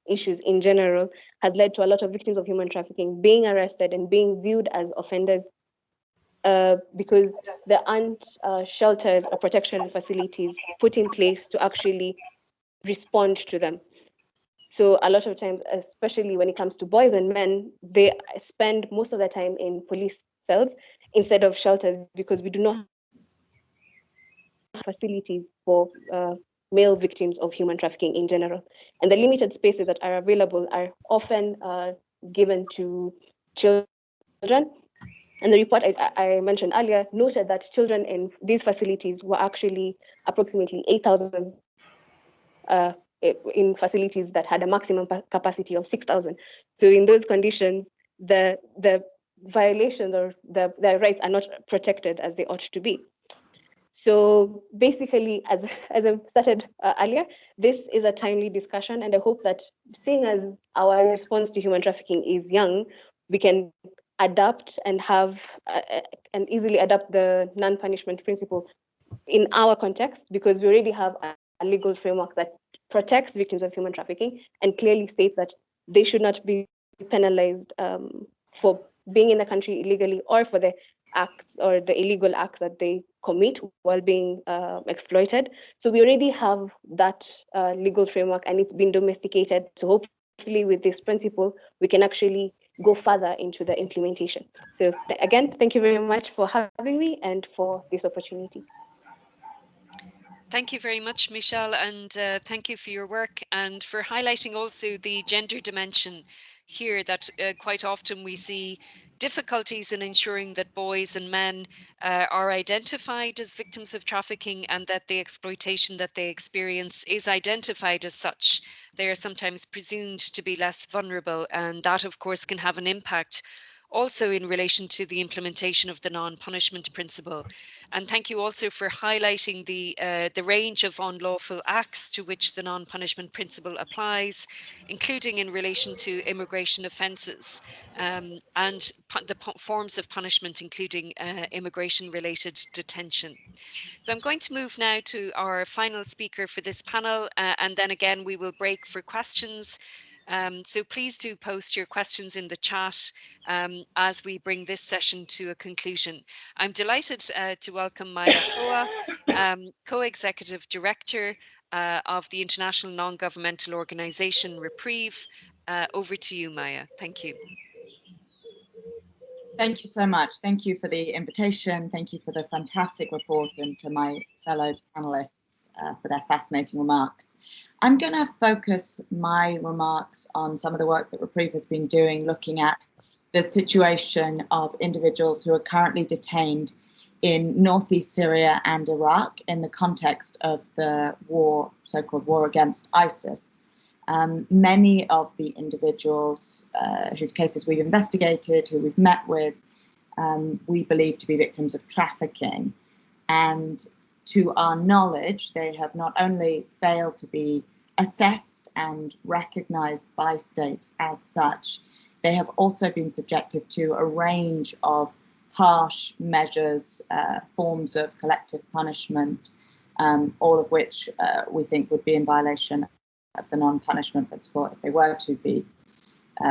issues in general has led to a lot of victims of human trafficking being arrested and being viewed as offenders because there aren't shelters or protection facilities put in place to actually respond to them. So a lot of times, especially when it comes to boys and men, they spend most of their time in police cells instead of shelters because we do not have facilities for male victims of human trafficking in general. And the limited spaces that are available are often given to children. And the report I mentioned earlier noted that children in these facilities were actually approximately 8,000 in facilities that had a maximum capacity of 6,000. So in those conditions, the violations or their rights are not protected as they ought to be. So basically, as I started earlier, this is a timely discussion, and I hope that seeing as our response to human trafficking is young, we can adapt and have and easily adapt the non-punishment principle in our context, because we already have a legal framework that protects victims of human trafficking and clearly states that they should not be penalized for being in the country illegally or for the acts or the illegal acts that they commit while being exploited. So we already have that legal framework, and it's been domesticated. So hopefully with this principle, we can actually go further into the implementation. So again, thank you very much for having me and for this opportunity. Thank you very much, Michelle, and thank you for your work and for highlighting also the gender dimension here, that quite often we see difficulties in ensuring that boys and men are identified as victims of trafficking, and that the exploitation that they experience is identified as such. They are sometimes presumed to be less vulnerable, and that of course can have an impact also in relation to the implementation of the non-punishment principle. And thank you also for highlighting the range of unlawful acts to which the non-punishment principle applies, including in relation to immigration offences and the forms of punishment, including immigration-related detention. So I'm going to move now to our final speaker for this panel, and then again we will break for questions. So please do post your questions in the chat as we bring this session to a conclusion. I'm delighted to welcome Maya Hoa, Co-Executive Director of the international non-governmental organisation Reprieve. Over to you, Maya. Thank you. Thank you so much. Thank you for the invitation. Thank you for the fantastic report, and to my fellow panelists for their fascinating remarks. I'm going to focus my remarks on some of the work that Reprieve has been doing, looking at the situation of individuals who are currently detained in northeast Syria and Iraq in the context of the war, so-called war against ISIS. Many of the individuals whose cases we've investigated, who we've met with, we believe to be victims of trafficking. And to our knowledge, they have not only failed to be assessed and recognized by states as such, they have also been subjected to a range of harsh measures, forms of collective punishment, all of which we think would be in violation of the non-punishment principle if they were to be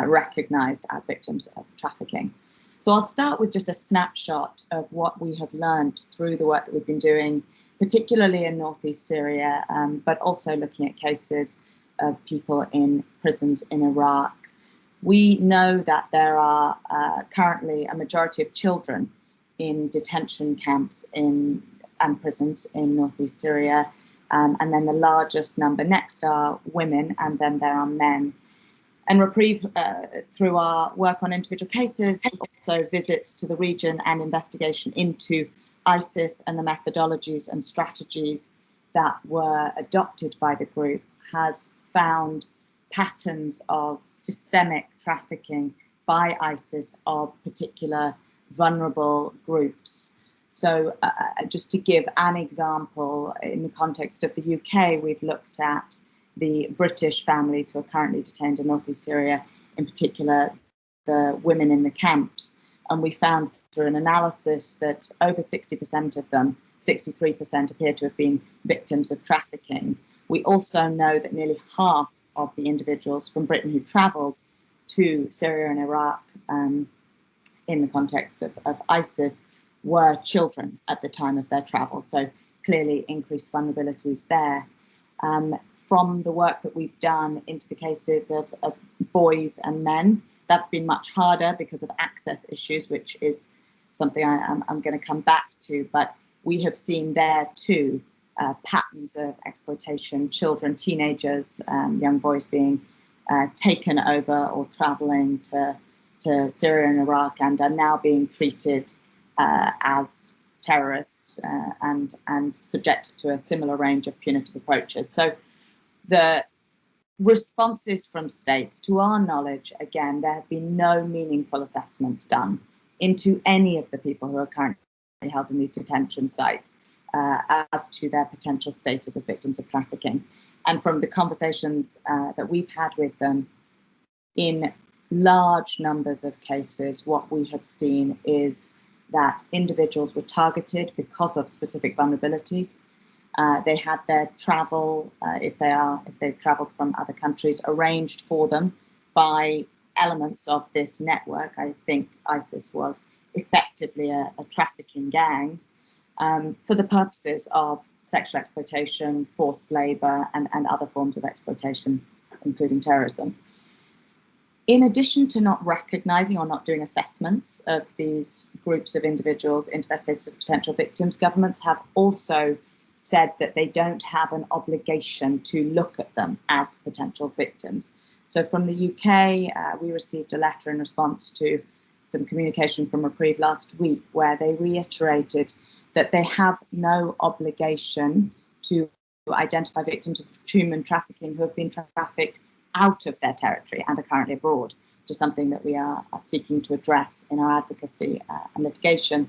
recognized as victims of trafficking. So I'll start with just a snapshot of what we have learned through the work that we've been doing, particularly in northeast Syria, but also looking at cases of people in prisons in Iraq. We know that there are currently a majority of children in detention camps and prisons in northeast Syria. And then the largest number next are women, and then there are men. And Reprieve, through our work on individual cases, also visits to the region and investigation into ISIS and the methodologies and strategies that were adopted by the group, has found patterns of systemic trafficking by ISIS of particular vulnerable groups. So just to give an example, in the context of the UK, we've looked at the British families who are currently detained in northeast Syria, in particular the women in the camps. And we found through an analysis that over 60% of them, 63% appear to have been victims of trafficking. We also know that nearly half of the individuals from Britain who travelled to Syria and Iraq in the context of ISIS were children at the time of their travel. So clearly increased vulnerabilities there. From the work that we've done into the cases of boys and men, that's been much harder because of access issues, which is something I'm going to come back to. But we have seen there too patterns of exploitation, children, teenagers, young boys being taken over or traveling to Syria and Iraq and are now being treated as terrorists and subjected to a similar range of punitive approaches. So the responses from states, to our knowledge, again, there have been no meaningful assessments done into any of the people who are currently held in these detention sites as to their potential status as victims of trafficking. And from the conversations that we've had with them, in large numbers of cases, what we have seen is that individuals were targeted because of specific vulnerabilities. They had their travel, if they've travelled from other countries, arranged for them by elements of this network. I think ISIS was effectively a trafficking gang for the purposes of sexual exploitation, forced labour, and other forms of exploitation, including terrorism. In addition to not recognising or not doing assessments of these groups of individuals into their status as potential victims, governments have also said that they don't have an obligation to look at them as potential victims. So from the UK, we received a letter in response to some communication from Reprieve last week where they reiterated that they have no obligation to identify victims of human trafficking who have been trafficked out of their territory and are currently abroad, which is something that we are seeking to address in our advocacy and litigation.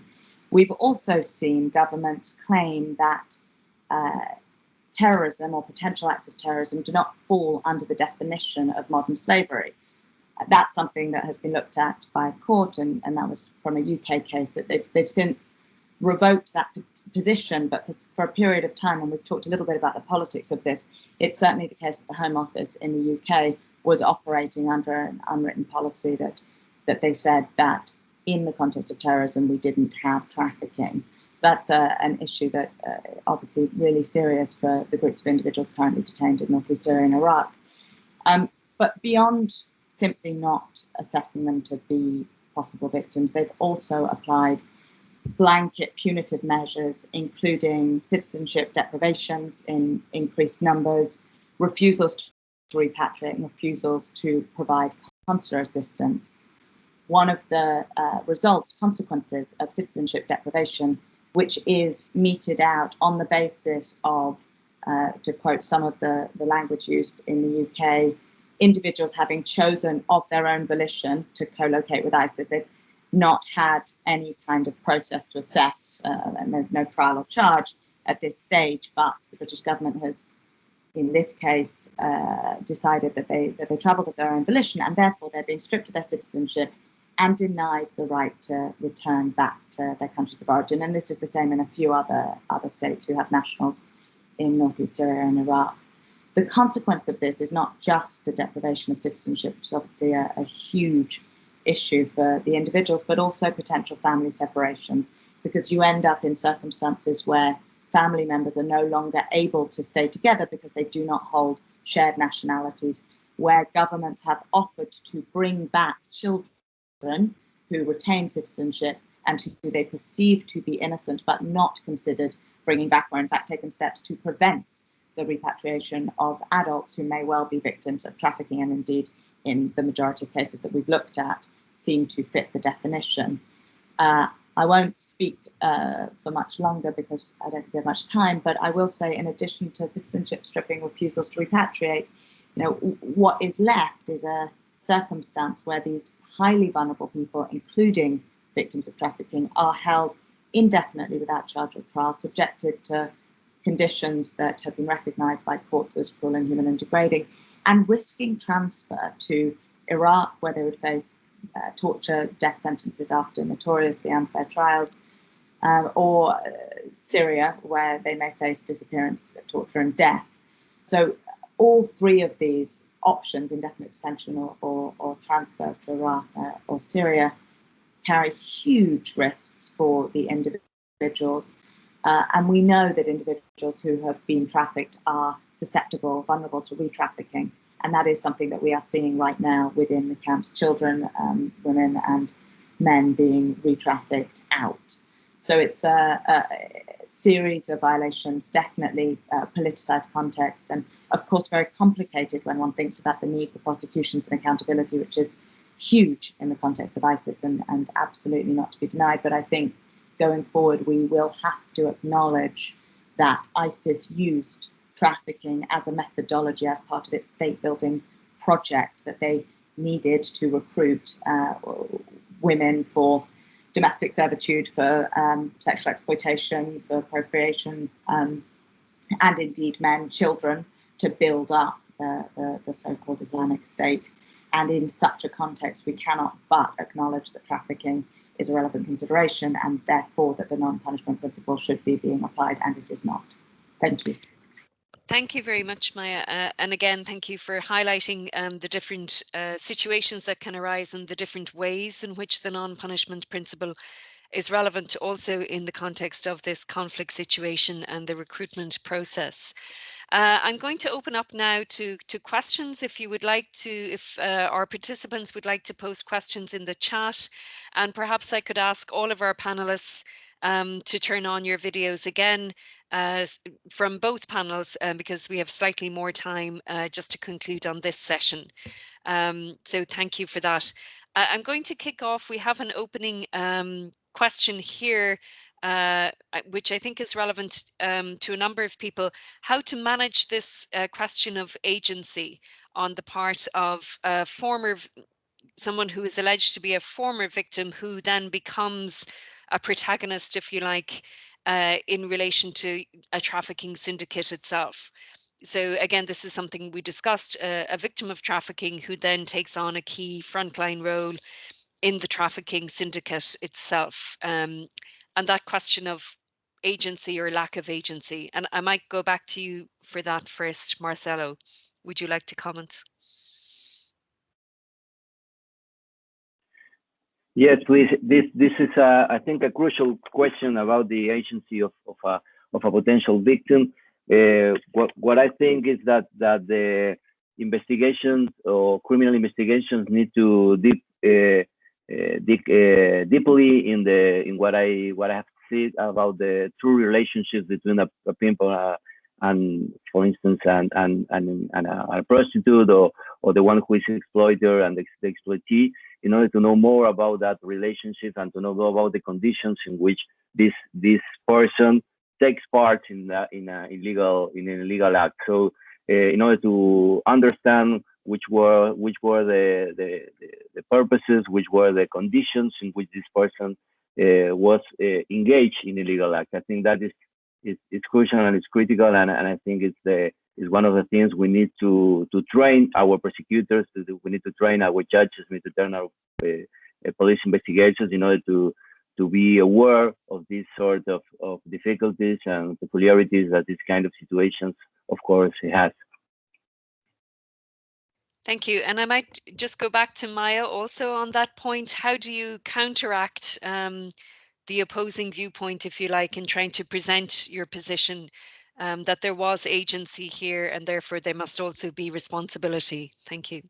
We've also seen governments claim that terrorism or potential acts of terrorism do not fall under the definition of modern slavery. That's something that has been looked at by a court, and that was from a UK case that they've since revoked that position, but for a period of time, and we've talked a little bit about the politics of this, it's certainly the case that the Home Office in the UK was operating under an unwritten policy that they said that in the context of terrorism, we didn't have trafficking. That's an issue that obviously really serious for the groups of individuals currently detained in northeast Syria and Iraq. But beyond simply not assessing them to be possible victims, they've also applied blanket punitive measures, including citizenship deprivations in increased numbers, refusals to repatriate, and refusals to provide consular assistance. One of the consequences of citizenship deprivation, which is meted out on the basis of, to quote some of the language used in the UK, individuals having chosen of their own volition to co-locate with ISIS. They've not had any kind of process to assess, no trial or charge at this stage, but the British government has, in this case, decided that they travelled of their own volition, and therefore they're being stripped of their citizenship and denied the right to return back to their countries of origin. And this is the same in a few other states who have nationals in northeast Syria and Iraq. The consequence of this is not just the deprivation of citizenship, which is obviously a huge issue for the individuals, but also potential family separations, because you end up in circumstances where family members are no longer able to stay together because they do not hold shared nationalities, where governments have offered to bring back children who retain citizenship and who they perceive to be innocent but not considered bringing back, or in fact taken steps to prevent the repatriation of adults who may well be victims of trafficking, and indeed in the majority of cases that we've looked at seem to fit the definition. I won't speak for much longer because I don't have much time, but I will say, in addition to citizenship stripping, refusals to repatriate, what is left is a circumstance where these highly vulnerable people, including victims of trafficking, are held indefinitely without charge or trial, subjected to conditions that have been recognised by courts as cruel, inhuman and degrading, and risking transfer to Iraq, where they would face torture, death sentences after notoriously unfair trials, or Syria, where they may face disappearance, torture and death. So all three of these options, indefinite detention or transfers to Iraq or Syria, carry huge risks for the individuals. And we know that individuals who have been trafficked are susceptible, vulnerable to re-trafficking. And that is something that we are seeing right now within the camps, children, women and men being re-trafficked out. So it's a series of violations, definitely politicised context, and of course very complicated when one thinks about the need for prosecutions and accountability, which is huge in the context of ISIS and absolutely not to be denied. But I think going forward, we will have to acknowledge that ISIS used trafficking as a methodology, as part of its state-building project, that they needed to recruit women for domestic servitude, for sexual exploitation, for procreation, and indeed men, children, to build up the so-called Islamic State. And in such a context, we cannot but acknowledge that trafficking is a relevant consideration, and therefore that the non-punishment principle should be being applied, and it is not. Thank you. Thank you very much, Maya. And again, thank you for highlighting the different situations that can arise and the different ways in which the non-punishment principle is relevant also in the context of this conflict situation and the recruitment process. I'm going to open up now to questions. If you would like to, if our participants would like to post questions in the chat, and perhaps I could ask all of our panelists to turn on your videos again from both panels, because we have slightly more time just to conclude on this session. So thank you for that. I'm going to kick off. We have an opening question here, which I think is relevant to a number of people: how to manage this question of agency on the part of someone who is alleged to be a former victim, who then becomes a protagonist, if you like, in relation to a trafficking syndicate itself. So again, this is something we discussed, a victim of trafficking who then takes on a key frontline role in the trafficking syndicate itself. And that question of agency or lack of agency. And I might go back to you for that first, Marcelo. Would you like to comment? Yes, please. This is, I think, a crucial question about the agency of a potential victim. What I think is that the investigations or criminal investigations need to dig deeply in what I have said about the true relationships between a people and, for instance, and a prostitute, or the one who is exploiter and the exploitee, in order to know more about that relationship and to know about the conditions in which this person takes part in an illegal act. So, in order to understand which were the purposes, which were the conditions in which this person was engaged in illegal act, I think that it's crucial and it's critical, and I think it's one of the things we need to train our prosecutors to do. We need to train our judges, we need to train our police investigators in order to be aware of these sort of difficulties and peculiarities that this kind of situations, of course, it has. Thank you. And I might just go back to Maya also on that point. How do you counteract the opposing viewpoint, if you like, in trying to present your position that there was agency here and therefore there must also be responsibility? Thank you.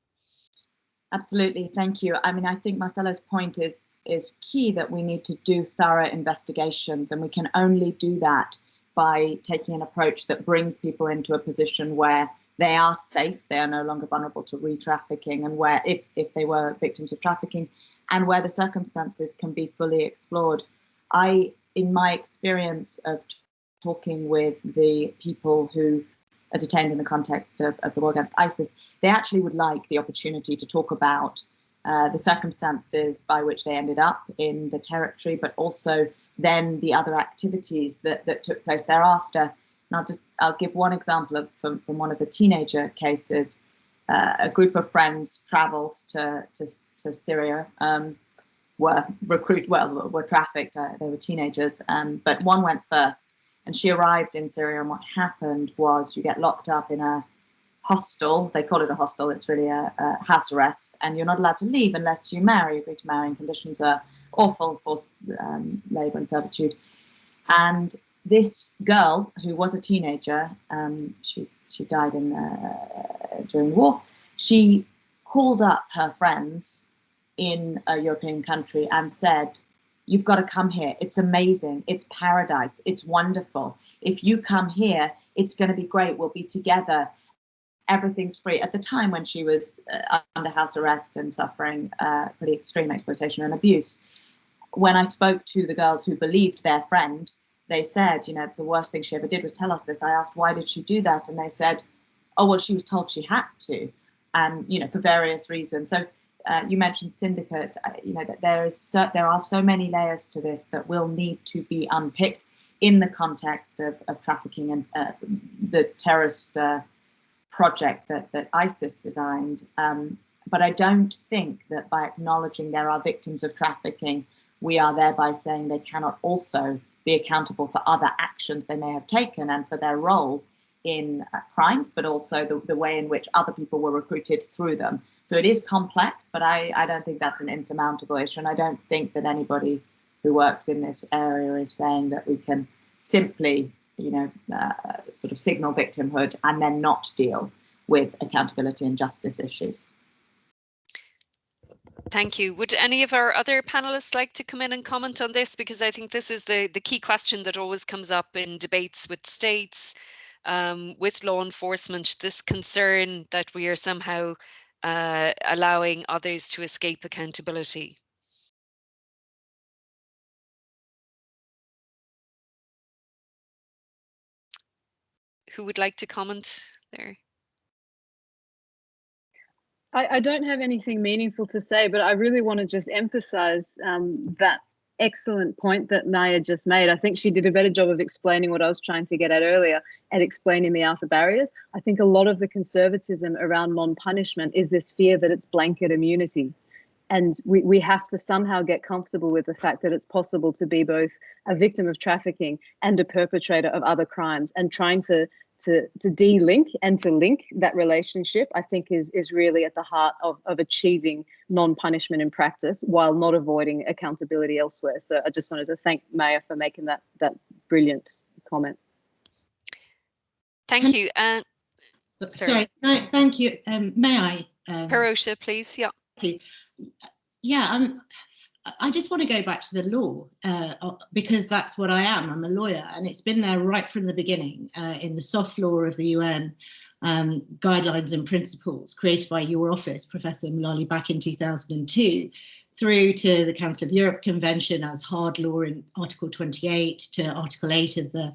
Absolutely, thank you. I mean, I think Marcelo's point is key, that we need to do thorough investigations, and we can only do that by taking an approach that brings people into a position where they are safe, they are no longer vulnerable to re-trafficking, and where, if they were victims of trafficking, and where the circumstances can be fully explored. In my experience of talking with the people who are detained in the context of the war against ISIS, they actually would like the opportunity to talk about the circumstances by which they ended up in the territory, but also then the other activities that took place thereafter. And I'll give one example from one of the teenager cases. A group of friends travelled to Syria, were trafficked. They were teenagers, but one went first, and she arrived in Syria. And what happened was, you get locked up in a hostel. They call it a hostel. It's really a house arrest, and you're not allowed to leave unless you marry. You agree to marry, and conditions are awful, forced labour and servitude. And this girl, who was a teenager, she died during war. She called up her friends in a European country and said, "You've got to come here. It's amazing. It's paradise. It's wonderful. If you come here, it's going to be great. We'll be together. Everything's free." At the time when she was under house arrest and suffering pretty extreme exploitation and abuse, when I spoke to the girls who believed their friend, they said, it's the worst thing she ever did was tell us this. I asked, why did she do that? And they said, oh, well, she was told she had to, and, for various reasons. So you mentioned syndicate, that there are so many layers to this that will need to be unpicked in the context of trafficking and the terrorist project that ISIS designed. But I don't think that by acknowledging there are victims of trafficking, we are thereby saying they cannot also be accountable for other actions they may have taken and for their role in crimes, but also the way in which other people were recruited through them. So it is complex, but I don't think that's an insurmountable issue. And I don't think that anybody who works in this area is saying that we can simply, sort of signal victimhood and then not deal with accountability and justice issues. Thank you. Would any of our other panelists like to come in and comment on this? Because I think this is the key question that always comes up in debates with states, with law enforcement, this concern that we are somehow allowing others to escape accountability. Who would like to comment there? I don't have anything meaningful to say, but I really want to just emphasize that excellent point that Maya just made. I think she did a better job of explaining what I was trying to get at earlier and explaining the outer barriers. I think a lot of the conservatism around non-punishment is this fear that it's blanket immunity. And we have to somehow get comfortable with the fact that it's possible to be both a victim of trafficking and a perpetrator of other crimes, and trying to de-link and to link that relationship, I think is really at the heart of achieving non-punishment in practice while not avoiding accountability elsewhere. So I just wanted to thank Maya for making that brilliant comment. Thank you. Sorry, thank you. May I? Parosha, please. Yeah. Yeah, I just want to go back to the law because that's what I am. I'm a lawyer, and it's been there right from the beginning in the soft law of the UN guidelines and principles created by your office, Professor Mulali, back in 2002, through to the Council of Europe Convention as hard law in Article 28 to Article 8 of the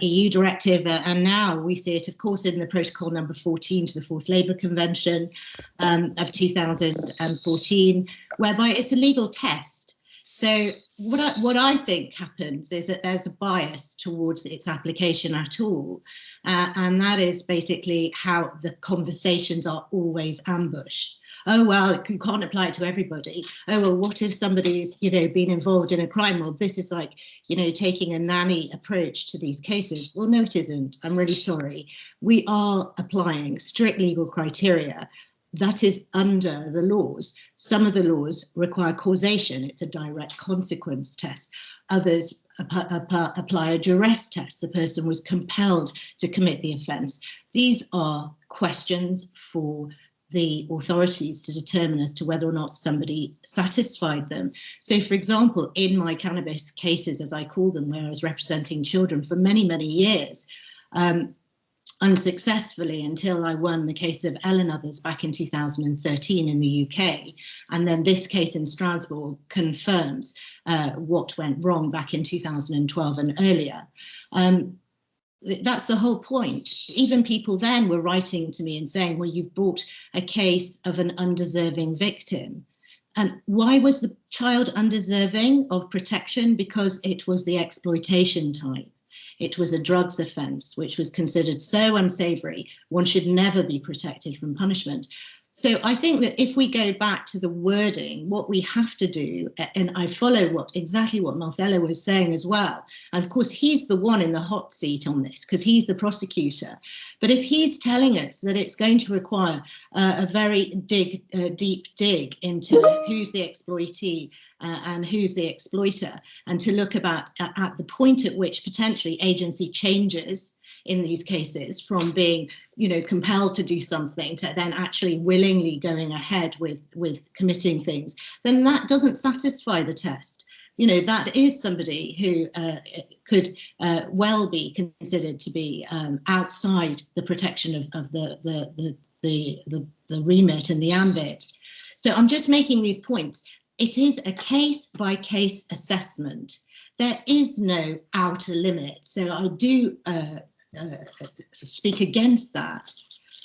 EU directive, and now we see it, of course, in the protocol number 14 to the Forced Labour Convention of 2014, whereby it's a legal test. So what I think happens is that there's a bias towards its application at all, and that is basically how the conversations are always ambushed. Oh, well, you can't apply it to everybody. Oh, well, what if somebody's, been involved in a crime? Well, this is like, taking a nanny approach to these cases. Well, no, it isn't. I'm really sorry. We are applying strict legal criteria that is under the laws. Some of the laws require causation. It's a direct consequence test. Others apply a duress test. The person was compelled to commit the offence. These are questions for the authorities to determine as to whether or not somebody satisfied them. So, for example, in my cannabis cases, as I call them, where I was representing children for many, many years, unsuccessfully until I won the case of Elle and others back in 2013 in the UK. And then this case in Strasbourg confirms what went wrong back in 2012 and earlier. that's the whole point. Even people then were writing to me and saying, well, you've brought a case of an undeserving victim. And why was the child undeserving of protection? Because it was the exploitation type. It was a drugs offence, which was considered so unsavoury, one should never be protected from punishment. So I think that if we go back to the wording, what we have to do, and I follow exactly what Marcelo was saying as well, and of course he's the one in the hot seat on this because he's the prosecutor, but if he's telling us that it's going to require a very deep dig into who's the exploitee and who's the exploiter, and to look at the point at which potentially agency changes in these cases from being, compelled to do something to then actually willingly going ahead with committing things, then that doesn't satisfy the test. That is somebody who could well be considered to be outside the protection of the remit and the ambit. So I'm just making these points. It is a case-by-case assessment. There is no outer limit. So I do speak against that.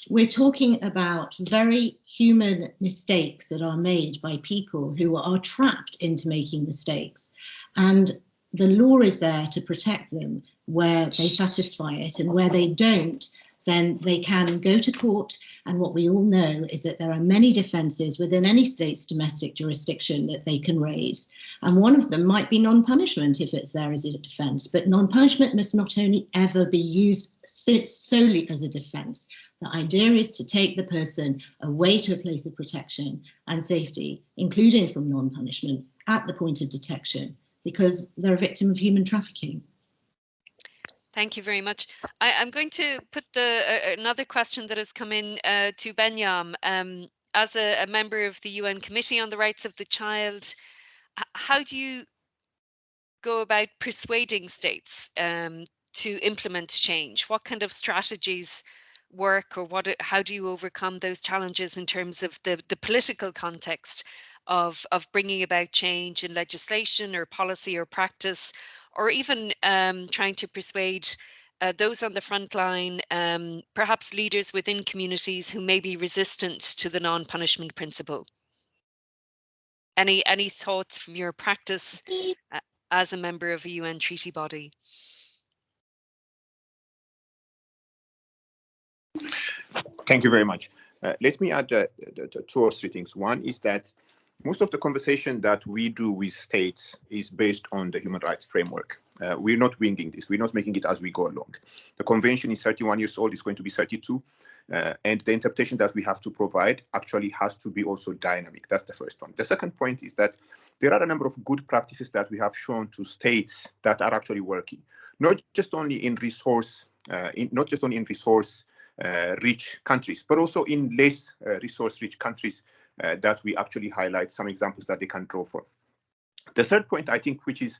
We're talking about very human mistakes that are made by people who are trapped into making mistakes. And the law is there to protect them where they satisfy it, and where they don't, then they can go to court. And what we all know is that there are many defences within any state's domestic jurisdiction that they can raise. And one of them might be non-punishment if it's there as a defence. But non-punishment must not only ever be used solely as a defence. The idea is to take the person away to a place of protection and safety, including from non-punishment, at the point of detection, because they're a victim of human trafficking. Thank you very much. I'm going to put another question that has come in to Benyam. As a member of the UN Committee on the Rights of the Child, how do you go about persuading states to implement change? What kind of strategies work, or how do you overcome those challenges in terms of the political context of bringing about change in legislation or policy or practice, or even trying to persuade those on the front line, perhaps leaders within communities who may be resistant to the non-punishment principle? Any thoughts from your practice as a member of a UN treaty body? Thank you very much. Let me add two or three things. One is that most of the conversation that we do with states is based on the human rights framework. We're not winging this. We're not making it as we go along. The convention is 31 years old. It's going to be 32. And the interpretation that we have to provide actually has to be also dynamic. That's the first one. The second point is that there are a number of good practices that we have shown to states that are actually working, not just only in resource rich countries, but also in less resource-rich countries that we actually highlight some examples that they can draw from. The third point, I think, which is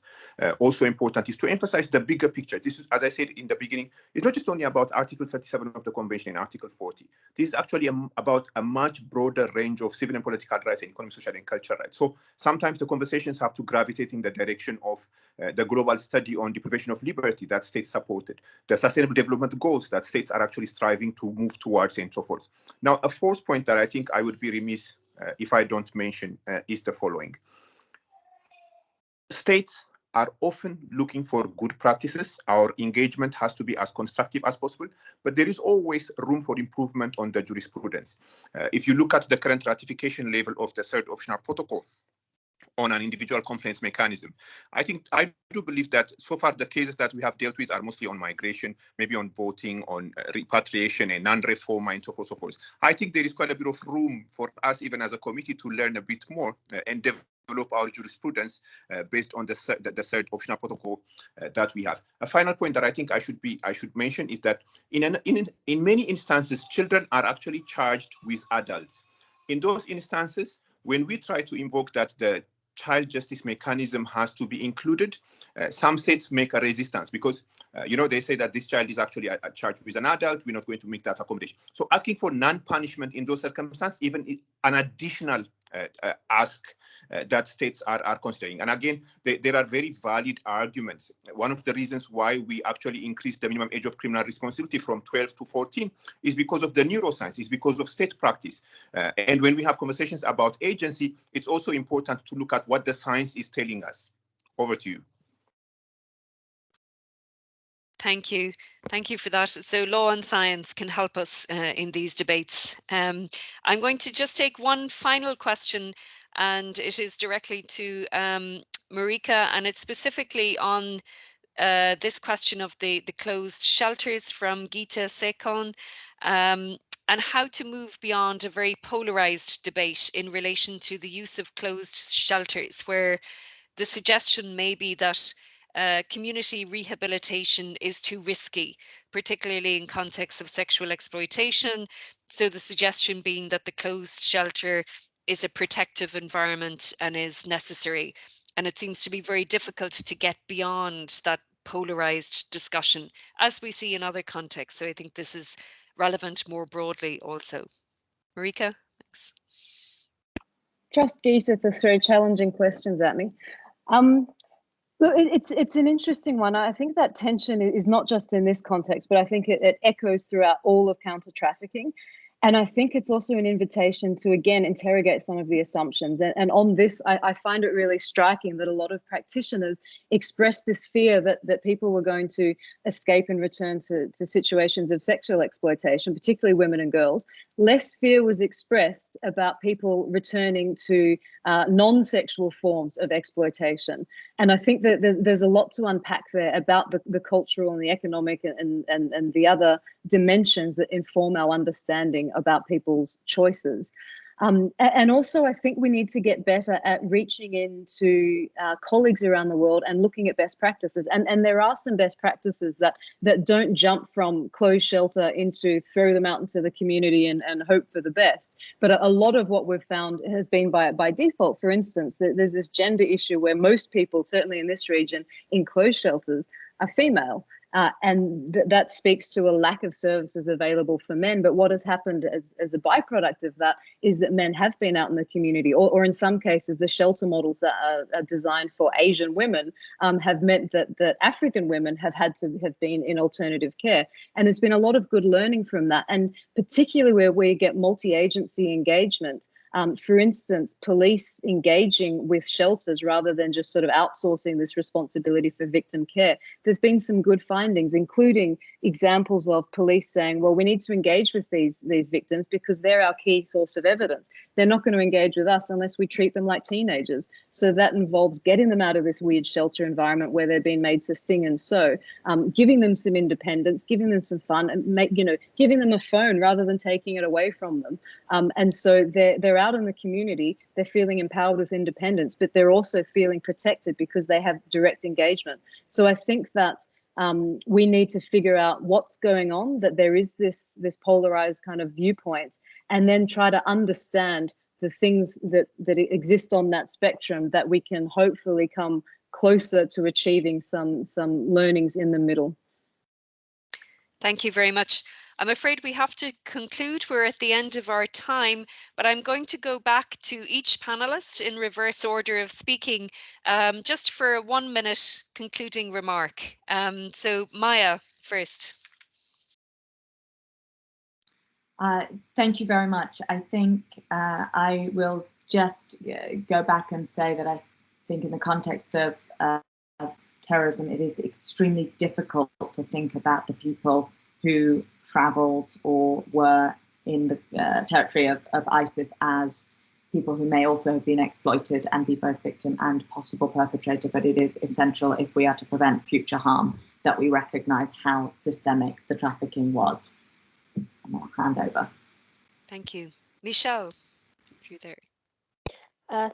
also important, is to emphasize the bigger picture. This is, as I said in the beginning, it's not just only about Article 37 of the Convention and Article 40. This is actually about a much broader range of civil and political rights and economic, social, and cultural rights. So sometimes the conversations have to gravitate in the direction of the global study on deprivation of liberty that states supported, the sustainable development goals that states are actually striving to move towards, and so forth. Now, a fourth point that I think I would be remiss if I don't mention is the following. States are often looking for good practices. Our engagement has to be as constructive as possible, but there is always room for improvement on the jurisprudence. If you look at the current ratification level of the third optional protocol on an individual complaints mechanism, I do believe that so far the cases that we have dealt with are mostly on migration, maybe on voting, on repatriation and non-reform, and so forth, so forth. I think there is quite a bit of room for us, even as a committee, to learn a bit more and develop our jurisprudence based on the third optional protocol that we have. A final point that I think I should mention is that in many instances, children are actually charged with adults. In those instances, when we try to invoke that the child justice mechanism has to be included, some states make a resistance because they say that this child is actually charged with an adult. We're not going to make that accommodation. So asking for non-punishment in those circumstances, even an additional ask that states are considering. And again, there are very valid arguments. One of the reasons why we actually increased the minimum age of criminal responsibility from 12 to 14 is because of the neuroscience, is because of state practice. And when we have conversations about agency, it's also important to look at what the science is telling us. Over to you. Thank you. Thank you for that. So law and science can help us in these debates. I'm going to just take one final question, and it is directly to Marika, and it's specifically on this question of the closed shelters from Geeta Sekon, and how to move beyond a very polarized debate in relation to the use of closed shelters, where the suggestion may be that community rehabilitation is too risky, particularly in contexts of sexual exploitation. So the suggestion being that the closed shelter is a protective environment and is necessary. And it seems to be very difficult to get beyond that polarized discussion, as we see in other contexts. So I think this is relevant more broadly also. Marika, thanks. Trust Geeta to throw challenging questions at me. Well, it's an interesting one. I think that tension is not just in this context, but I think it echoes throughout all of counter trafficking. And I think it's also an invitation to, again, interrogate some of the assumptions. And on this, I find it really striking that a lot of practitioners expressed this fear that people were going to escape and return to situations of sexual exploitation, particularly women and girls. Less fear was expressed about people returning to non-sexual forms of exploitation. And I think that there's a lot to unpack there about the cultural and the economic and the other dimensions that inform our understanding about people's choices. And also, I think we need to get better at reaching into colleagues around the world and looking at best practices. And there are some best practices that don't jump from closed shelter into throw them out into the community and hope for the best. But a lot of what we've found has been by default. For instance, there's this gender issue where most people, certainly in this region, in closed shelters, are female. And that speaks to a lack of services available for men. But what has happened as a byproduct of that is that men have been out in the community, or in some cases, the shelter models that are designed for Asian women have meant that African women have had to have been in alternative care. And there's been a lot of good learning from that. And particularly where we get multi-agency engagement, for instance, police engaging with shelters rather than just sort of outsourcing this responsibility for victim care. There's been some good findings, including examples of police saying, well, we need to engage with these victims because they're our key source of evidence. They're not going to engage with us unless we treat them like teenagers. So that involves getting them out of this weird shelter environment where they're being made to sing and sew, giving them some independence, giving them some fun, and giving them a phone rather than taking it away from them. And so they're out in the community, they're feeling empowered with independence, but they're also feeling protected because they have direct engagement. So I think that we need to figure out what's going on, that there is this polarized kind of viewpoint, and then try to understand the things that exist on that spectrum, that we can hopefully come closer to achieving some learnings in the middle. Thank you very much. I'm afraid we have to conclude. We're at the end of our time, but I'm going to go back to each panelist in reverse order of speaking, just for a 1 minute concluding remark. So Maya first. Thank you very much. I think I will just go back and say that I think in the context of terrorism, it is extremely difficult to think about the people who travelled or were in the territory of ISIS as people who may also have been exploited and be both victim and possible perpetrator. But it is essential, if we are to prevent future harm, that we recognise how systemic the trafficking was. And I'll hand over. Thank you. Michelle, if you're there.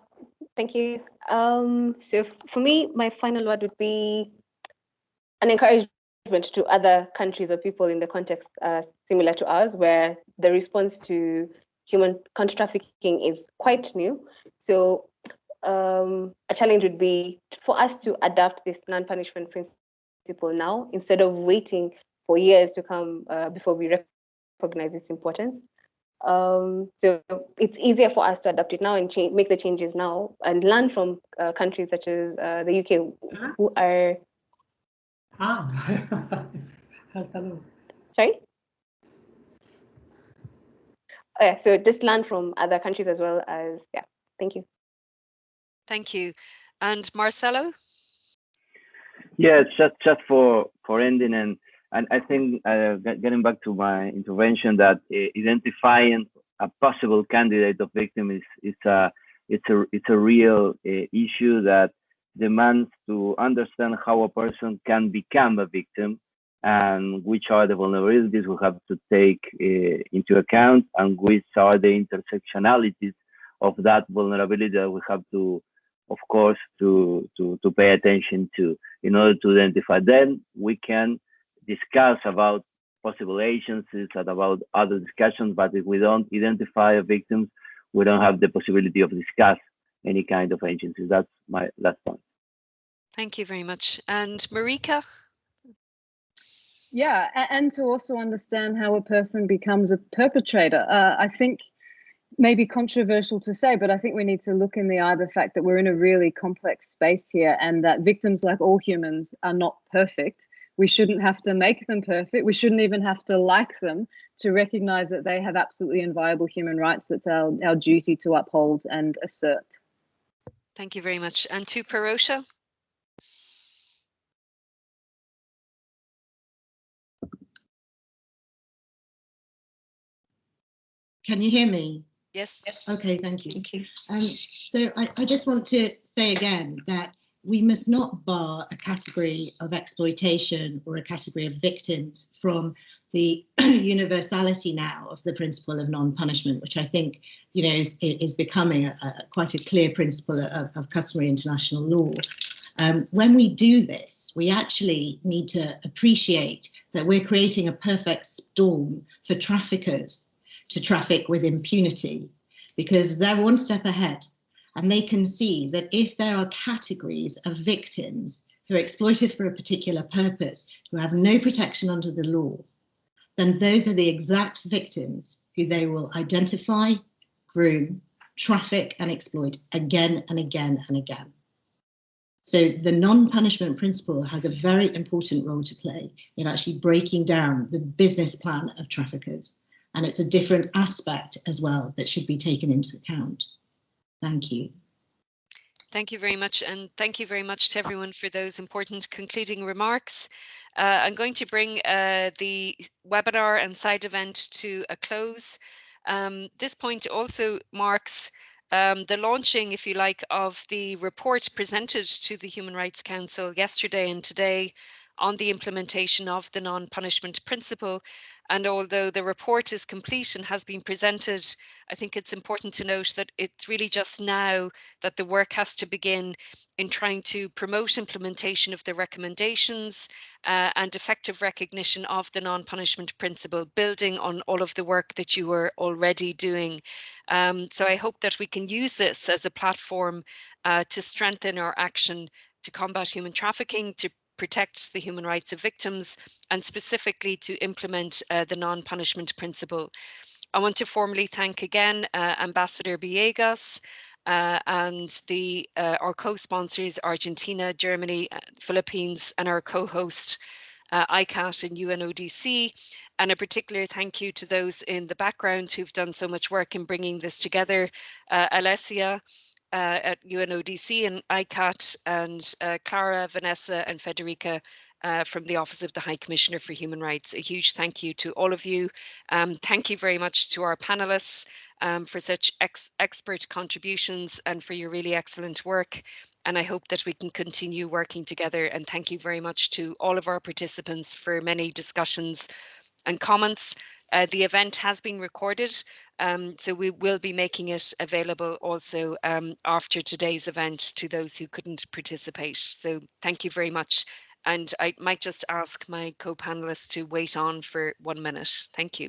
Thank you. So for me, my final word would be an encouragement to other countries or people in the context similar to ours, where the response to human counter trafficking is quite new. So a challenge would be for us to adapt this non-punishment principle now, instead of waiting for years to come before we recognize its importance. So it's easier for us to adapt it now and make the changes now and learn from countries such as the UK, who are. Sorry? Yeah, so just learn from other countries as well as, yeah, thank you. Thank you. And Marcelo? Yeah, just for ending, and I think getting back to my intervention, that identifying a possible candidate of victim is a real issue that demands to understand how a person can become a victim and which are the vulnerabilities we have to take into account, and which are the intersectionalities of that vulnerability that we have to, of course, to pay attention to in order to identify. Then we can discuss about possible agencies and about other discussions, but if we don't identify victims, we don't have the possibility of discuss any kind of agencies. That's my last point. Thank you very much. And Marika? Yeah, and to also understand how a person becomes a perpetrator. I think maybe controversial to say, but I think we need to look in the eye of the fact that we're in a really complex space here, and that victims, like all humans, are not perfect. We shouldn't have to make them perfect. We shouldn't even have to like them to recognize that they have absolutely inviolable human rights. That's our duty to uphold and assert. Thank you very much. And to Parosha? Can you hear me? Yes. Okay, thank you. So I just want to say again that we must not bar a category of exploitation or a category of victims from the universality now of the principle of non-punishment, which I think, you know, is becoming quite a clear principle of customary international law. When we do this, we actually need to appreciate that we're creating a perfect storm for traffickers to traffic with impunity, because they're one step ahead and they can see that if there are categories of victims who are exploited for a particular purpose, who have no protection under the law, then those are the exact victims who they will identify, groom, traffic and exploit again and again and again. So the non-punishment principle has a very important role to play in actually breaking down the business plan of traffickers. And it's a different aspect as well that should be taken into account. Thank you. Thank you very much. And thank you very much to everyone for those important concluding remarks. I'm going to bring the webinar and side event to a close. This point also marks the launching, if you like, of the report presented to the Human Rights Council yesterday and today on the implementation of the non-punishment principle. And although the report is complete and has been presented, I think it's important to note that it's really just now that the work has to begin in trying to promote implementation of the recommendations and effective recognition of the non-punishment principle, building on all of the work that you were already doing. So I hope that we can use this as a platform to strengthen our action to combat human trafficking, to protect the human rights of victims, and specifically to implement the non-punishment principle. I want to formally thank again Ambassador Villegas and our co-sponsors, Argentina, Germany, Philippines, and our co-host ICAT and UNODC. And a particular thank you to those in the background who've done so much work in bringing this together. Alessia at UNODC and ICAT, and Clara, Vanessa, and Federica from the Office of the High Commissioner for Human Rights. A huge thank you to all of you. Thank you very much to our panelists for such expert contributions and for your really excellent work. And I hope that we can continue working together. And thank you very much to all of our participants for many discussions and comments. The event has been recorded, so we will be making it available also after today's event to those who couldn't participate. So thank you very much. And I might just ask my co-panelists to wait on for 1 minute. Thank you.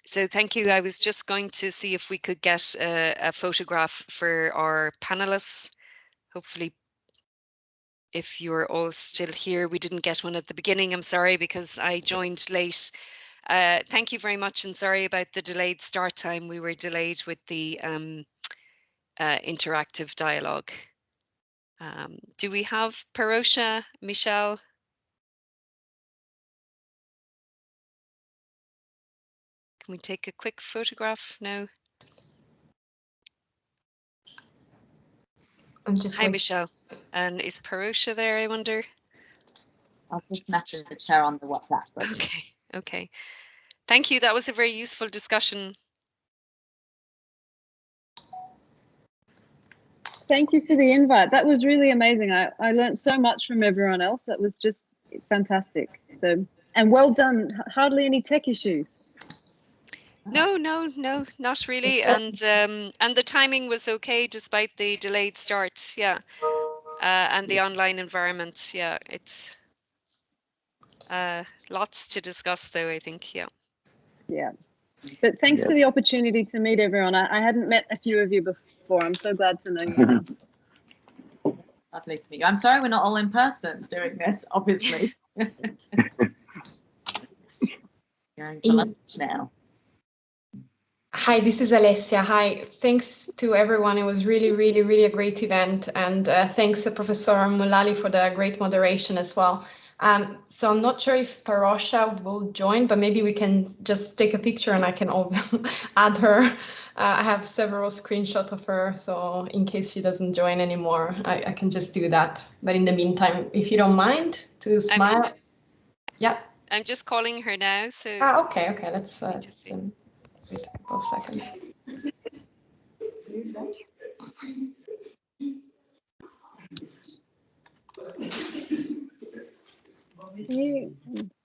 So thank you. I was just going to see if we could get a photograph for our panelists. Hopefully if you're all still here. We didn't get one at the beginning. I'm sorry because I joined late. Thank you very much, and sorry about the delayed start time. We were delayed with the interactive dialogue. Do we have Parosha, Michelle? Can we take a quick photograph now? Hi, Michelle. And is Parosha there, I wonder? I'll just message her on the WhatsApp. Okay, okay. Thank you. That was a very useful discussion. Thank you for the invite. That was really amazing. I learned so much from everyone else. That was just fantastic. So, and well done. Hardly any tech issues. No, not really. And the timing was okay despite the delayed start. Yeah. And the online environment. Yeah, it's lots to discuss though, I think. Yeah. Yeah. But thanks for the opportunity to meet everyone. I hadn't met a few of you before. I'm so glad to know you now. Lovely to meet you. I'm sorry we're not all in person doing this, obviously. Going for lunch now. Hi, this is Alessia. Hi, thanks to everyone. It was really a great event. And thanks to Professor Mulali for the great moderation as well. So I'm not sure if Parosha will join, but maybe we can just take a picture and I can add her. I have several screenshots of her, so in case she doesn't join anymore, I can just do that. But in the meantime, if you don't mind to smile. Yeah. I'm just calling her now. So. Okay. Let's just wait a couple of seconds.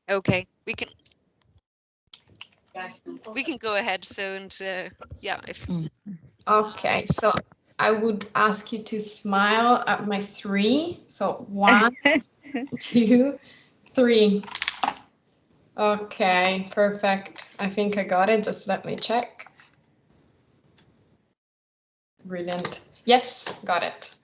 Okay, we can go ahead. So, and yeah, if. Okay, so I would ask you to smile at my 3. So 1, 2, 3. Okay, perfect. I think I got it. Just let me check. Brilliant. Yes, got it.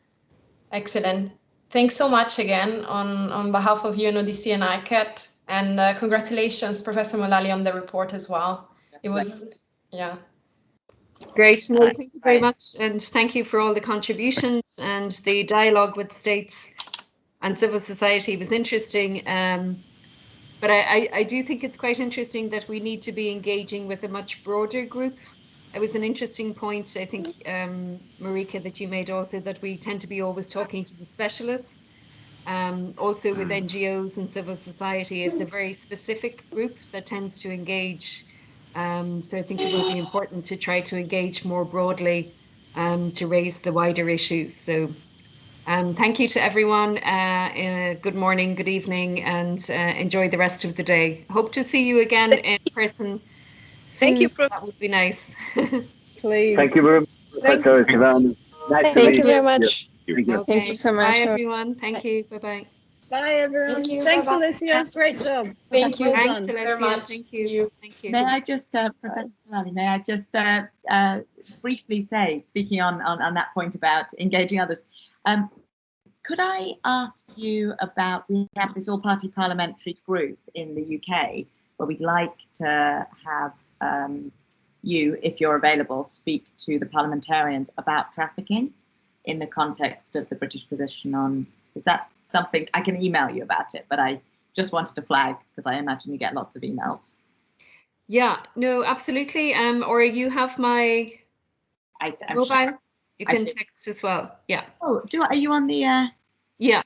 Excellent. Thanks so much again on behalf of UNODC and ICAT, and congratulations, Professor Mulali, on the report as well. It was, yeah. Great. Well, thank you very much, and thank you for all the contributions, and the dialogue with states and civil society was interesting. But I do think it's quite interesting that we need to be engaging with a much broader group. It was an interesting point, I think, Marika, that you made also, that we tend to be always talking to the specialists. Also with NGOs and civil society, it's a very specific group that tends to engage. So I think it will be important to try to engage more broadly to raise the wider issues. So thank you to everyone. Good morning, good evening, and enjoy the rest of the day. Hope to see you again in person soon. Thank you, Prof. That would be nice. Please. Thank you very much, Professor Esteban. Nice to meet you. Thank you very much. Okay. Thank you so much. Bye, everyone. Thank you. Bye-bye. Bye, everyone. Thank you. Thanks, Bye-bye. Alicia. Great job. Thank you. Well Thanks, done. very much. Thank you. Thank you. May I just, Professor Mulali, may I just briefly say, speaking on that point about engaging others, could I ask you about, we have this all-party parliamentary group in the UK where we'd like to have you, if you're available, speak to the parliamentarians about trafficking in the context of the British position on, is that something, I can email you about it, but I just wanted to flag because I imagine you get lots of emails. Yeah, no, absolutely. Or you have my mobile. Sure. You can text as well. Yeah. Oh, are you on the? Yeah.